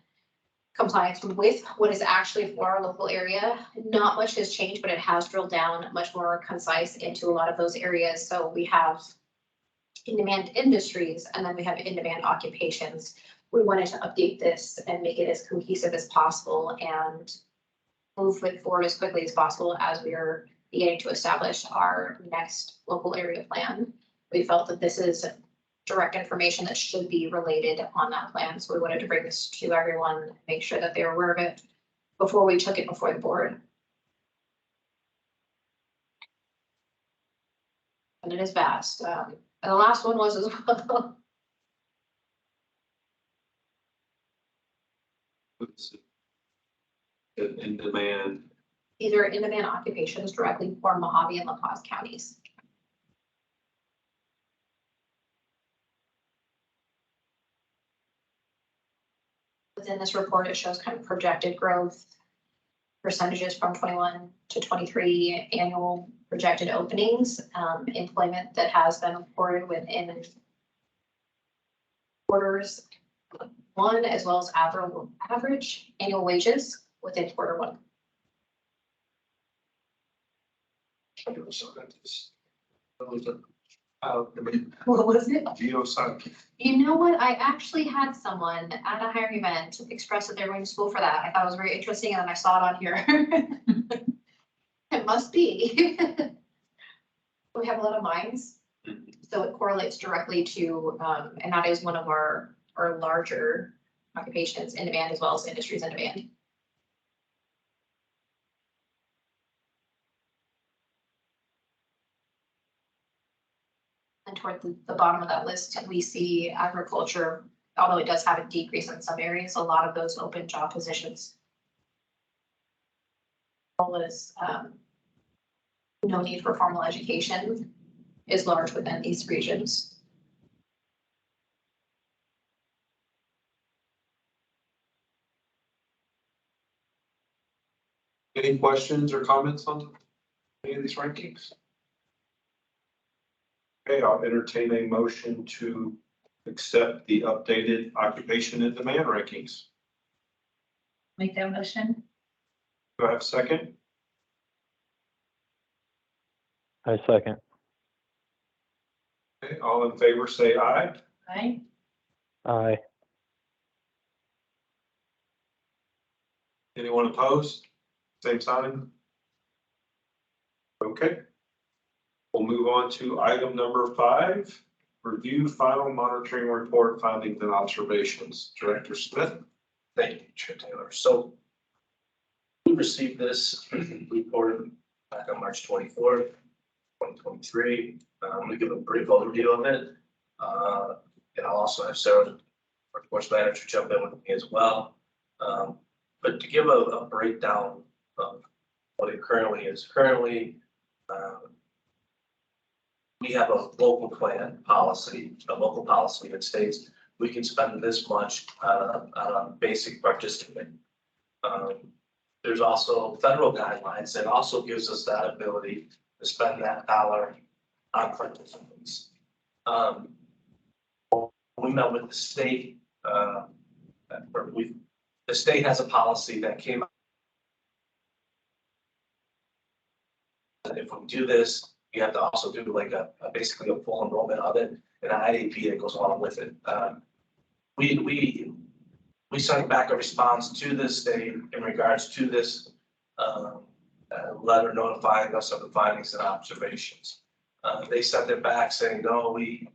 compliance with what is actually for our local area. Not much has changed, but it has drilled down much more concise into a lot of those areas. So we have in-demand industries, and then we have in-demand occupations. We wanted to update this and make it as cohesive as possible and move it forward as quickly as possible as we are beginning to establish our next local area plan. We felt that this is direct information that should be related on that plan, so we wanted to bring this to everyone, make sure that they're aware of it before we took it before the board. And it is vast, and the last one was as well. In demand, Either in-demand occupations directly for Mojave and La Paz counties. Within this report, it shows kind of projected growth percentages from 21 to 23, annual projected openings, employment that has been reported within quarters one, as well as average annual wages within quarter one. What was it? Geoscience. You know what? I actually had someone at a hiring event express that they're going to school for that. I thought it was very interesting, and then I saw it on here. It must be. We have a lot of mines, so it correlates directly to, and that is one of our larger occupations in demand, as well as industries in demand. And toward the bottom of that list, we see agriculture, although it does have a decrease in some areas, a lot of those open job positions. All is no need for formal education is large within these regions. Any questions or comments on any of these rankings? Okay, I'll entertain a motion to accept the updated occupation and demand rankings. Make that motion. Do I have a second? I second. Okay, all in favor, say aye. Aye. Aye. Anyone opposed? Same sign? Okay. We'll move on to item number 5, review final monitoring report findings and observations. Director Smith. Thank you, Chair Taylor. So we received this report back on March 24th, 2023. I'm going to give a brief overview of it. And I'll also have Sarah, our course manager, jump in with me as well. But to give a breakdown of what it currently is. Currently, we have a local plan policy, a local policy that states we can spend this much on a basic participant. There's also federal guidelines that also gives us that ability to spend that dollar on participants. We met with the state, the state has a policy that came out. If we do this, you have to also do like basically a full enrollment of it and an IAP that goes along with it. We sent back a response to the state in regards to this letter notifying us of the findings and observations. They sent it back saying, no, we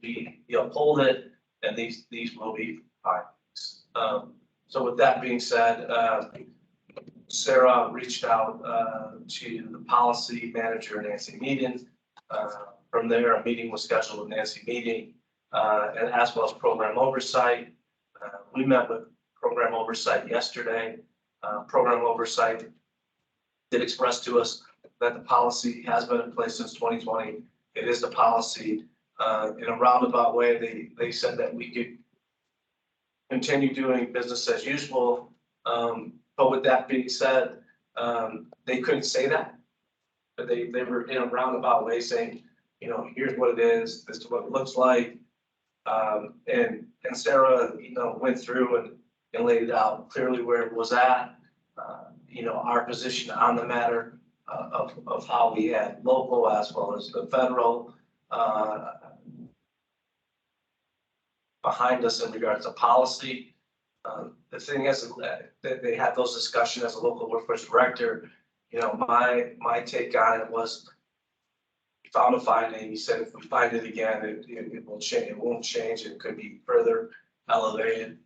uphold it and these will be findings. So with that being said, Sarah reached out to the policy manager, Nancy Meaden. From there, a meeting was scheduled with Nancy Meaden, and as well as program oversight. We met with program oversight yesterday. Program oversight did express to us that the policy has been in place since 2020. It is the policy. In a roundabout way, they said that we could continue doing business as usual. But with that being said, they couldn't say that. But they were in a roundabout way saying, here's what it is, this is what it looks like. And Sarah, went through and laid it out clearly where it was at. Our position on the matter of how we had local as well as the federal behind us in regards to policy. The thing is, that they had those discussions as a local workforce director. You know, my take on it was, we found a finding, he said if we find it again, it will change, it won't change, it could be further elevated.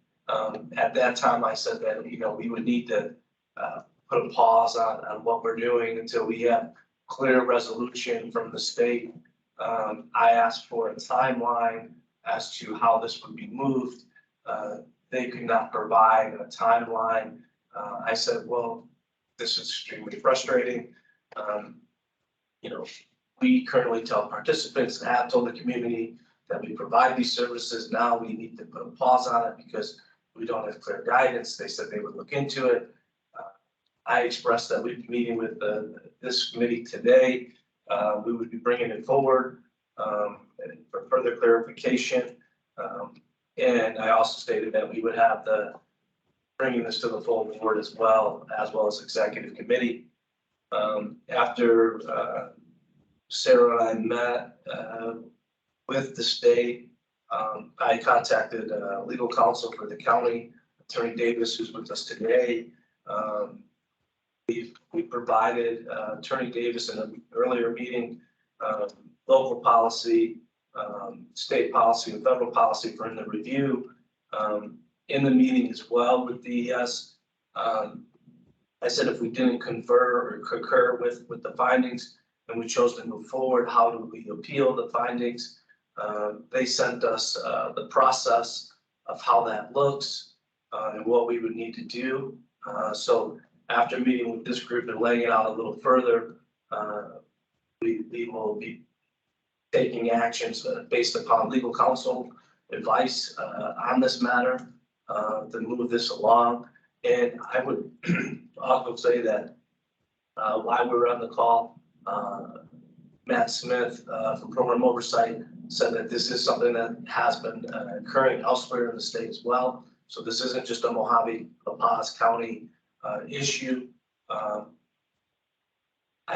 At that time, I said that, you know, we would need to put a pause on what we're doing until we have clear resolution from the state. I asked for a timeline as to how this would be moved. They could not provide a timeline. I said, well, this is extremely frustrating. You know, we currently tell participants and have told the community that we provide these services. Now we need to put a pause on it because we don't have clear guidance. They said they would look into it. I expressed that we'd be meeting with this committee today. We would be bringing it forward for further clarification. And I also stated that we would have bringing this to the full board as well as executive committee. After Sarah and I met with the state, I contacted legal counsel for the county, Attorney Davis, who's with us today. We provided Attorney Davis in an earlier meeting, local policy, state policy, and federal policy for him to review. In the meeting as well with DES, I said if we didn't confer or concur with the findings and we chose to move forward, how do we appeal the findings? They sent us the process of how that looks and what we would need to do. So after meeting with this group and laying it out a little further, we will be taking actions based upon legal counsel advice on this matter to move this along. And I would also say that while we were on the call, Matt Smith from Program Oversight said that this is something that has been occurring elsewhere in the state as well. So this isn't just a Mojave-La Paz County issue. I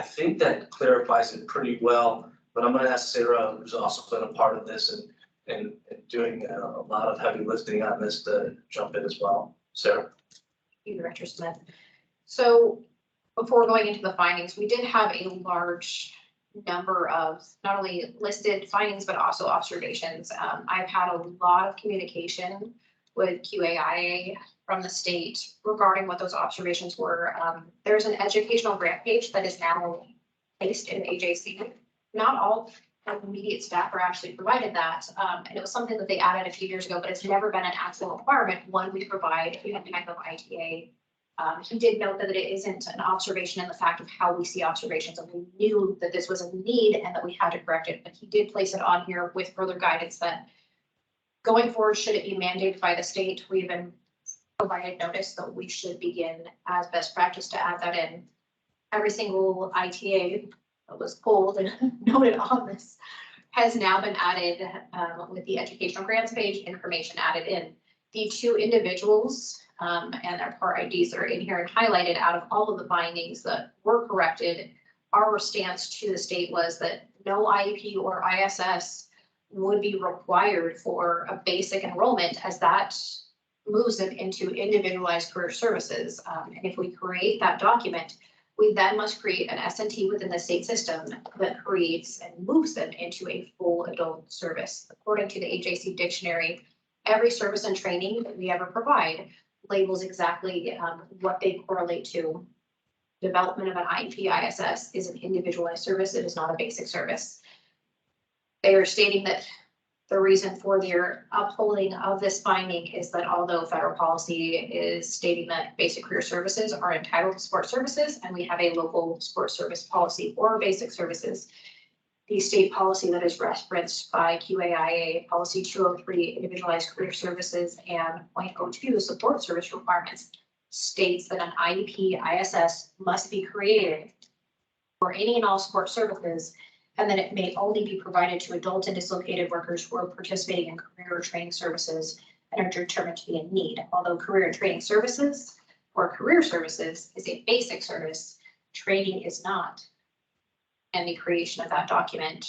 think that clarifies it pretty well, but I'm going to ask Sarah, who's also been a part of this and doing a lot of heavy lifting on this, to jump in as well. Sarah. Thank you, Director Smith. So before going into the findings, we did have a large number of not only listed findings, but also observations. I've had a lot of communication with QAIA from the state regarding what those observations were. There's an educational grant page that is now placed in AJC. Not all immediate staff are actually provided that. And it was something that they added a few years ago, but it's never been an actual requirement. One, we provide any type of ITA. He did note that it isn't an observation in the fact of how we see observations, and we knew that this was a need and that we had to correct it, but he did place it on here with further guidance that going forward, should it be mandated by the state, we've been provided notice that we should begin as best practice to add that in. Every single ITA that was pulled and noted on this has now been added with the educational grants page, information added in. The two individuals and their part IDs are in here and highlighted out of all of the findings that were corrected. Our stance to the state was that no IEP or ISS would be required for a basic enrollment, as that moves them into individualized career services. And if we create that document, we then must create an S&T within the state system that creates and moves them into a full adult service. According to the AJC dictionary, every service and training that we ever provide labels exactly what they correlate to. Development of an IEP ISS is an individualized service. It is not a basic service. They are stating that the reason for their upholding of this finding is that although federal policy is stating that basic career services are entitled to support services, and we have a local support service policy or basic services, the state policy that is referenced by QAIA policy 203 individualized career services and 0.02 support service requirements states that an IEP ISS must be created for any and all support services, and that it may only be provided to adult and dislocated workers who are participating in career or training services and are determined to be in need. Although career and training services or career services is a basic service, training is not. And the creation of that document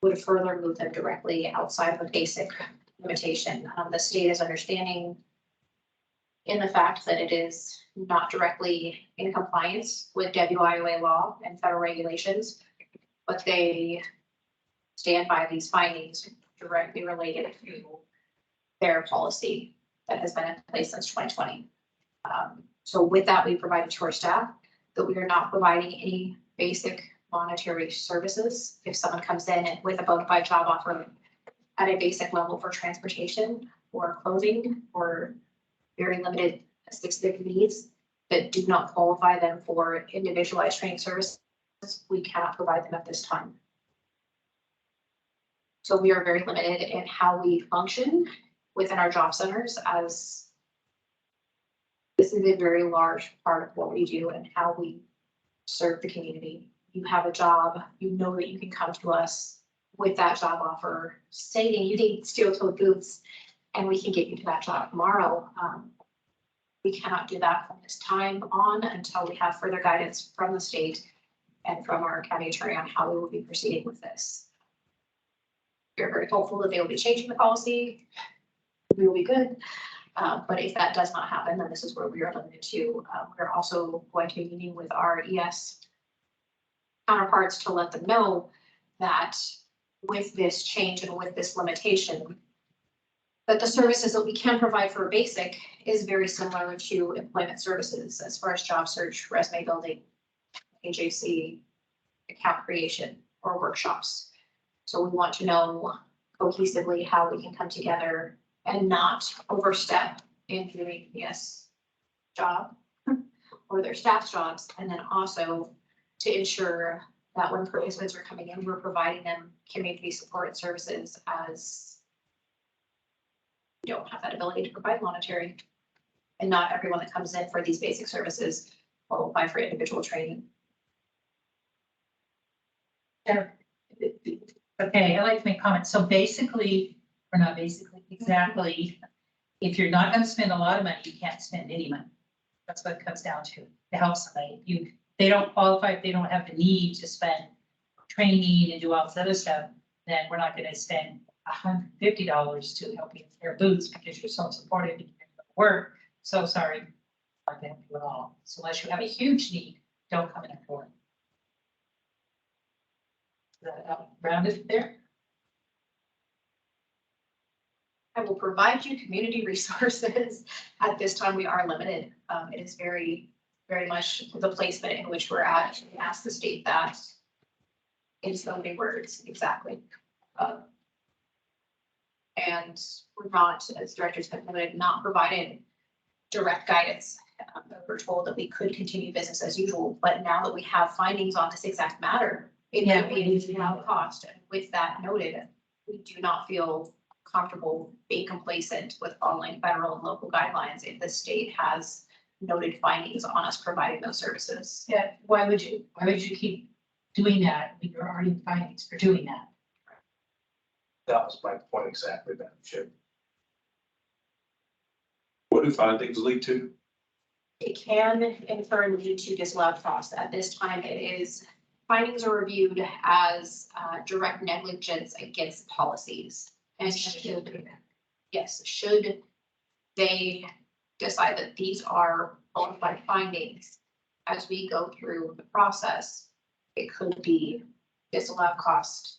would further move them directly outside of a basic limitation. The state is understanding in the fact that it is not directly in compliance with WIOA law and federal regulations, but they stand by these findings directly related to their policy that has been in place since 2020. So with that, we provided to our staff that we are not providing any basic monetary services. If someone comes in with a bona fide job offer at a basic level for transportation or clothing or very limited specific needs that do not qualify them for individualized training services, we cannot provide them at this time. So we are very limited in how we function within our job centers, as this is a very large part of what we do and how we serve the community. You have a job, you know that you can come to us with that job offer, stating you need steel-toed boots, and we can get you to that job tomorrow. We cannot do that from this time on until we have further guidance from the state and from our county attorney on how we will be proceeding with this. We're very hopeful that they will be changing the policy. We will be good. But if that does not happen, then this is where we are limited to. We're also going to be meeting with our ES counterparts to let them know that with this change and with this limitation, that the services that we can provide for a basic is very similar to employment services as far as job search, resume building, AJC, account creation, or workshops. So we want to know cohesively how we can come together and not overstep in doing ES job or their staff's jobs, and then also to ensure that when participants are coming in, we're providing them community support services, as we don't have that ability to provide monetary. And not everyone that comes in for these basic services qualify for individual training. Okay, I'd like to make comments. So basically, or not basically, exactly, if you're not gonna spend a lot of money, you can't spend any money. That's what it comes down to help somebody. They don't qualify, if they don't have the need to spend training and do all this other stuff, then we're not gonna spend $150 to help you with your boots because you're so supportive and you're gonna work. So sorry, I can't help you at all. So unless you have a huge need, don't come in for it. Is that rounded there? I will provide you community resources. At this time, we are limited. It is very, very much the placement in which we're at. We ask the state that in so many words, exactly. And we're not, as directors have noted, not provided direct guidance. We're told that we could continue business as usual, but now that we have findings on this exact matter, it might be a cost. And with that noted, we do not feel comfortable being complacent with following federal and local guidelines if the state has noted findings on us providing those services. Yeah, why would you keep doing that when you're already findings for doing that? That was my point exactly, Madam Chair. What do findings lead to? It can in turn lead to disallowed costs. At this time, it is, findings are reviewed as direct negligence against policies. And should they decide that these are qualified findings as we go through the process, it could be disallowed cost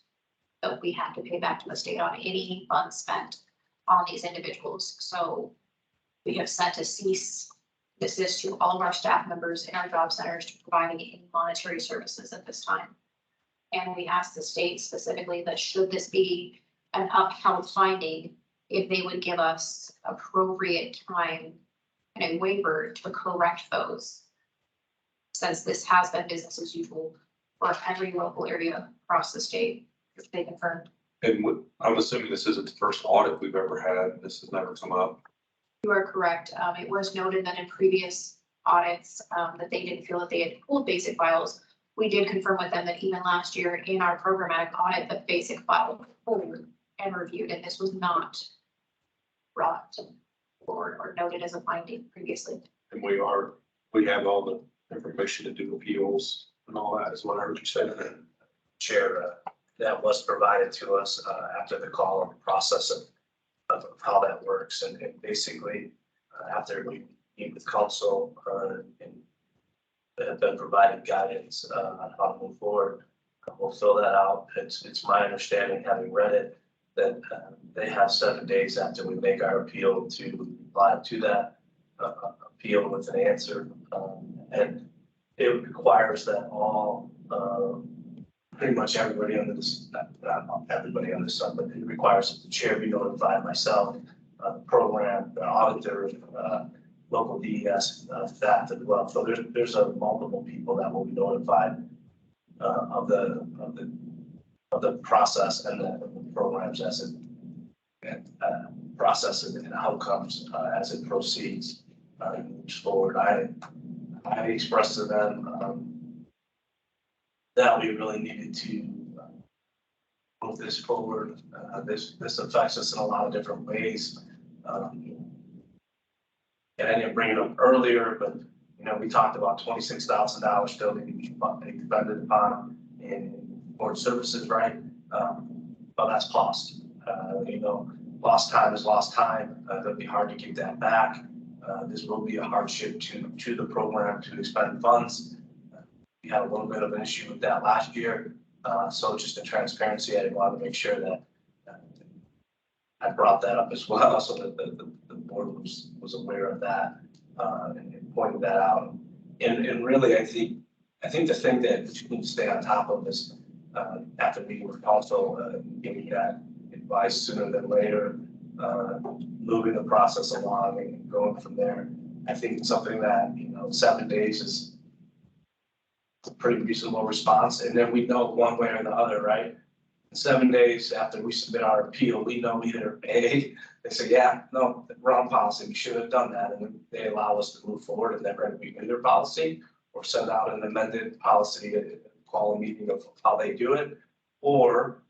that we have to pay back to the state on any funds spent on these individuals. So we have sent a cease desist to all of our staff members in our job centers to providing any monetary services at this time. And we asked the state specifically that should this be an upheld finding, if they would give us appropriate time and a waiver to correct those. Since this has been business as usual for every local area across the state, if they confirmed. And I'm assuming this isn't the first audit we've ever had. This has never come up. You are correct. It was noted that in previous audits, that they didn't feel that they had pulled basic files. We did confirm with them that even last year in our programmatic audit, the basic file was pulled and reviewed, and this was not brought or noted as a finding previously. And we have all the information to do appeals and all that is what I heard you say. Chair, that was provided to us after the call and process of of how that works. And basically, after we meet with council, and have been provided guidance, on how to move forward, we'll fill that out. It's my understanding, having read it, that, they have 7 days after we make our appeal to reply to that, appeal with an answer. And it requires that all, pretty much everybody under this, not everybody under the sun, but it requires that the chair be notified, myself, the program, the auditor, local DES staff as well. So there's a multiple people that will be notified of the process and the programs as it processes and outcomes as it proceeds and moves forward. I expressed to them that we really needed to move this forward. This affects us in a lot of different ways. And I didn't bring it up earlier, but we talked about $26,000 still to be expended upon in board services, right? Well, that's cost. Lost time is lost time. It'll be hard to get that back. This will be a hardship to the program to expend funds. We had a little bit of an issue with that last year. So just in transparency, I want to make sure that I brought that up as well, so that the board was aware of that, and pointed that out. And really, I think the thing that you need to stay on top of is, after meeting with council, giving that advice sooner than later, moving the process along and going from there. I think it's something that, 7 days is a pretty reasonable response, and then we know one way or the other, right? 7 days after we submit our appeal, we know either A, they say, yeah, no, wrong policy, we should have done that, and then they allow us to move forward and never review their policy, or send out an amended policy, call a meeting of how they do it, or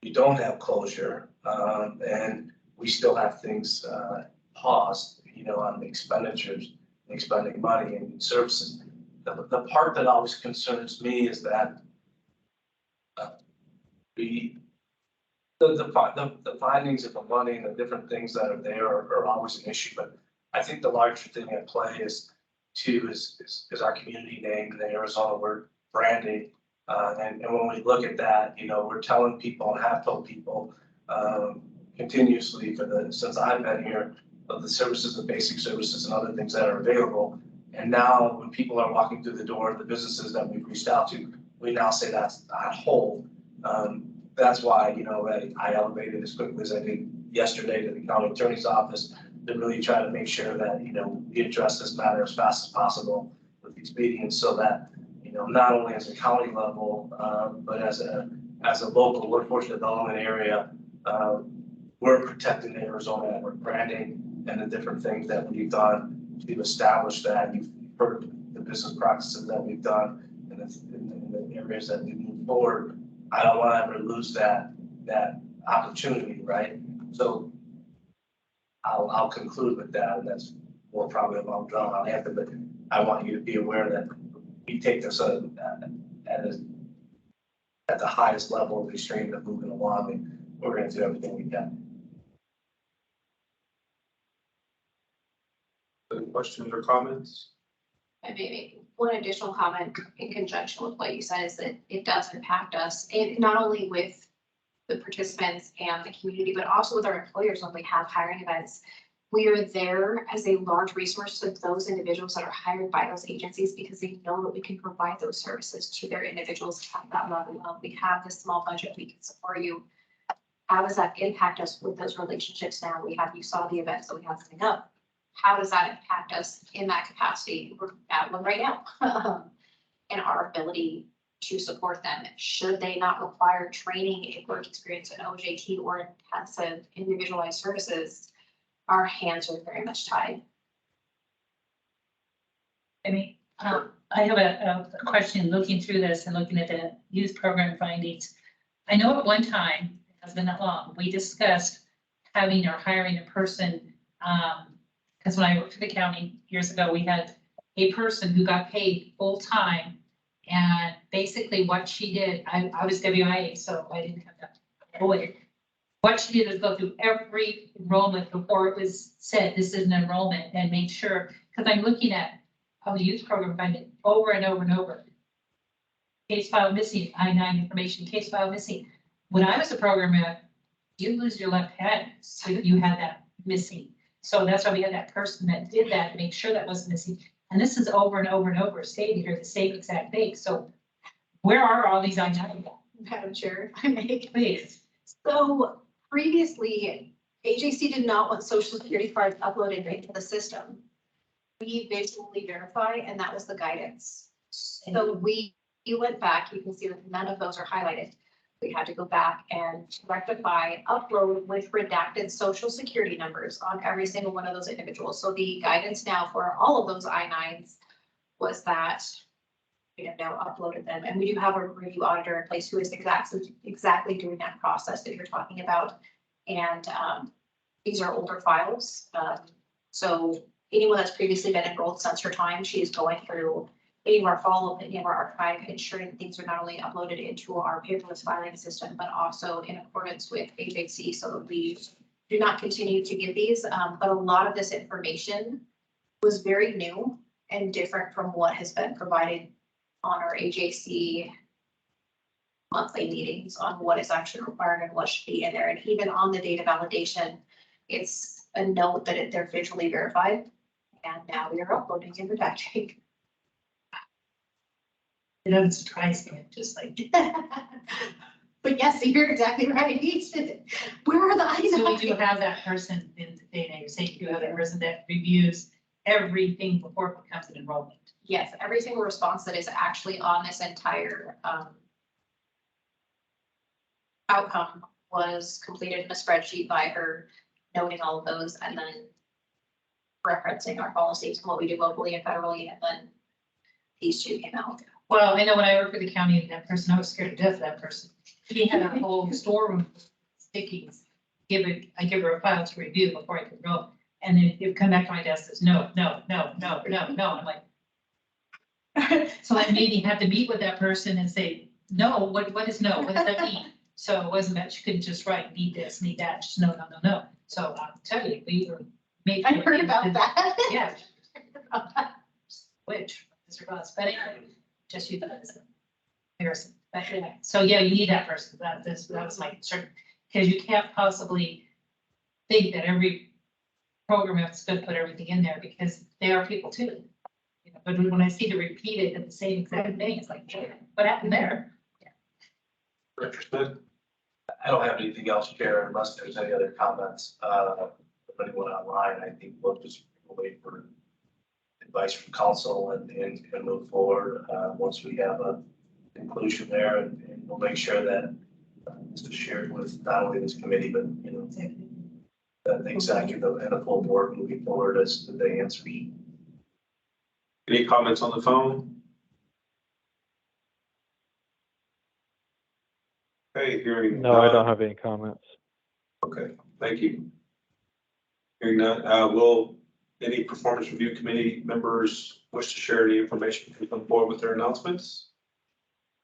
you don't have closure, and we still have things paused, on the expenditures, expending money and services. The part that always concerns me is that the findings of the money and the different things that are there are always an issue, but I think the larger thing at play is our community name in the Arizona word branding. And when we look at that, we're telling people and have told people continuously since I've been here, of the services, the basic services and other things that are available. And now when people are walking through the door, the businesses that we've reached out to, we now say that's on hold. That's why, I elevated as quickly as I did yesterday to the county attorney's office to really try to make sure that, we address this matter as fast as possible with these meetings, so that, not only as a county level, but as a local workforce development area, we're protecting the Arizona network branding and the different things that we've done to establish that. You've heard the business practices that we've done in the areas that we move forward. I don't want to ever lose that opportunity, right? So I'll conclude with that, and that's more probably a long drawn out answer, but I want you to be aware that we take this at the highest level of the extreme of moving along, and we're going to do everything we can. Any questions or comments? And maybe one additional comment in conjunction with what you said is that it does impact us, and not only with the participants and the community, but also with our employers when we have hiring events. We are there as a large resource to those individuals that are hired by those agencies, because they know that we can provide those services to their individuals at that level. We have this small budget, we can support you. How does that impact us with those relationships now? You saw the events that we have coming up. How does that impact us in that capacity? We're at one right now. And our ability to support them. Should they not require training, a work experience, an OJT, or intensive individualized services, our hands are very much tied. I have a question looking through this and looking at the youth program findings. I know at one time, it hasn't been that long, we discussed having or hiring a person, because when I worked for the county years ago, we had a person who got paid full time, and basically what she did, I was WIA, so I didn't have that. What she did is go through every enrollment before it was said, this is an enrollment, and make sure, because I'm looking at how the youth program find it over and over and over. Case file missing, I-9 information, case file missing. When I was a program rep, you lose your left hand, so you had that missing. So that's why we had that person that did that, to make sure that wasn't missing. And this is over and over and over, stated here, the same exact thing. So where are all these I-9? Madam Chair, if I may. Please. So previously, AJC did not want social security cards uploaded into the system. We visually verify, and that was the guidance. So we went back, you can see that none of those are highlighted. We had to go back and rectify, upload with redacted social security numbers on every single one of those individuals. So the guidance now for all of those I-9s was that we have now uploaded them, and we do have a review auditor in place who is exactly doing that process that you're talking about. And these are older files. So anyone that's previously been enrolled since her time, she is going through any of our follow-up, any of our archive, ensuring things are not only uploaded into our paperless filing system, but also in accordance with AJC, so that we do not continue to give these. But a lot of this information was very new and different from what has been provided on our AJC monthly meetings on what is actually required and what should be in there. And even on the data validation, it's a note that they're visually verified. And now we are uploading and redacting. It doesn't surprise me, just like. But yes, you're exactly right. Where are the items? So we do have that person in the data, you're saying you have that person that reviews everything before it becomes an enrollment. Yes, every single response that is actually on this entire outcome was completed in a spreadsheet by her, noting all of those and then referencing our policies and what we do locally and federally, and then these two came out. Well, I know when I worked for the county, that person, I was scared to death of that person. He had a whole storeroom stickies. I give her a file to review before I could roll. And then it would come back to my desk, says, no. I'm like. So I maybe have to meet with that person and say, no, what is no? What does that mean? So it wasn't that she couldn't just write, need this, need that, just no. So I'll tell you, we were made. I heard about that. Yeah. Which is us, but anyway, just you guys. Comparison. But anyway, so yeah, you need that person. That was my concern, because you can't possibly think that every program is going to put everything in there, because they are people too. You know, but when I see to repeat it at the same exact thing, it's like, hey, what happened there? Director Smith? I don't have anything else, Chair, unless there's any other comments. If anyone online, I think we'll just wait for advice from council and move forward once we have a conclusion there, and we'll make sure that this is shared with not only this committee, but the executive and the full board moving forward as to the answers. Any comments on the phone? Okay, hearing. No, I don't have any comments. Okay, thank you. Hearing none, will any performance review committee members wish to share any information to come forward with their announcements?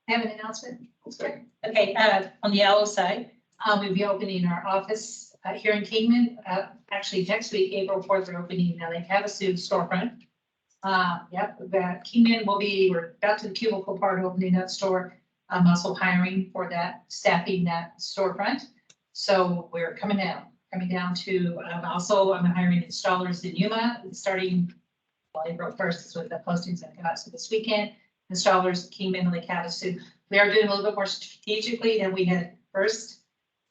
I have an announcement. Okay. Okay, on the Allo side, we'll be opening our office here in Kingman. Actually, next week, April 4th, we're opening the Lake Havasu storefront. Yep, Kingman we're about to the cubicle part, opening that store. I'm also hiring for that, staffing that storefront. So we're coming down to, I'm hiring installers in Yuma, starting, well, April 1st is what the postings I got, so this weekend. Installers came in Lake Havasu. We are doing a little bit more strategically than we had first.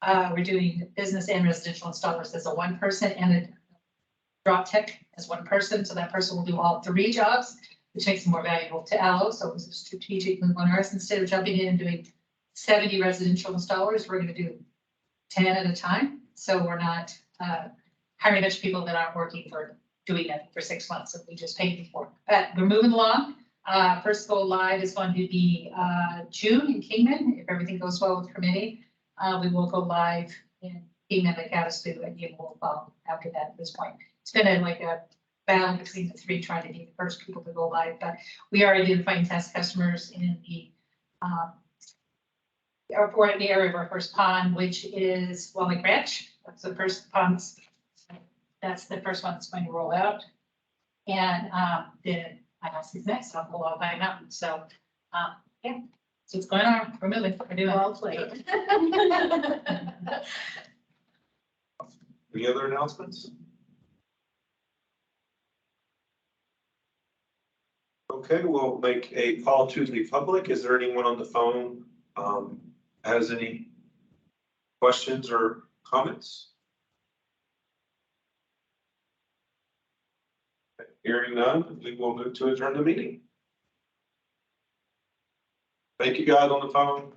We're doing business and residential installers as a one person, and a drop tech as one person. So that person will do all 3 jobs, which makes it more valuable to Allo. So it was a strategic move on ours. Instead of jumping in and doing 70 residential installers, we're going to do 10 at a time. So we're not hiring a bunch of people that aren't working for doing it for 6 months that we just paid them for. But we're moving along. First go live is going to be June in Kingman. If everything goes well with committee, we will go live in Kingman, Lake Havasu, and you will follow after that at this point. It's been a battle between the 3 trying to be the first people to go live, but we are identifying test customers in the airport, the area of our first pond, which is Wally Ranch. That's the first pond. That's the first one that's going to roll out. And then my house is next, I'll go all by mountain. So, yeah, so it's going on. We're moving. We're doing. Well played. Any other announcements? Okay, we'll make a call to the public. Is there anyone on the phone has any questions or comments? Hearing none, we will move to adjourn the meeting. Thank you guys on the phone.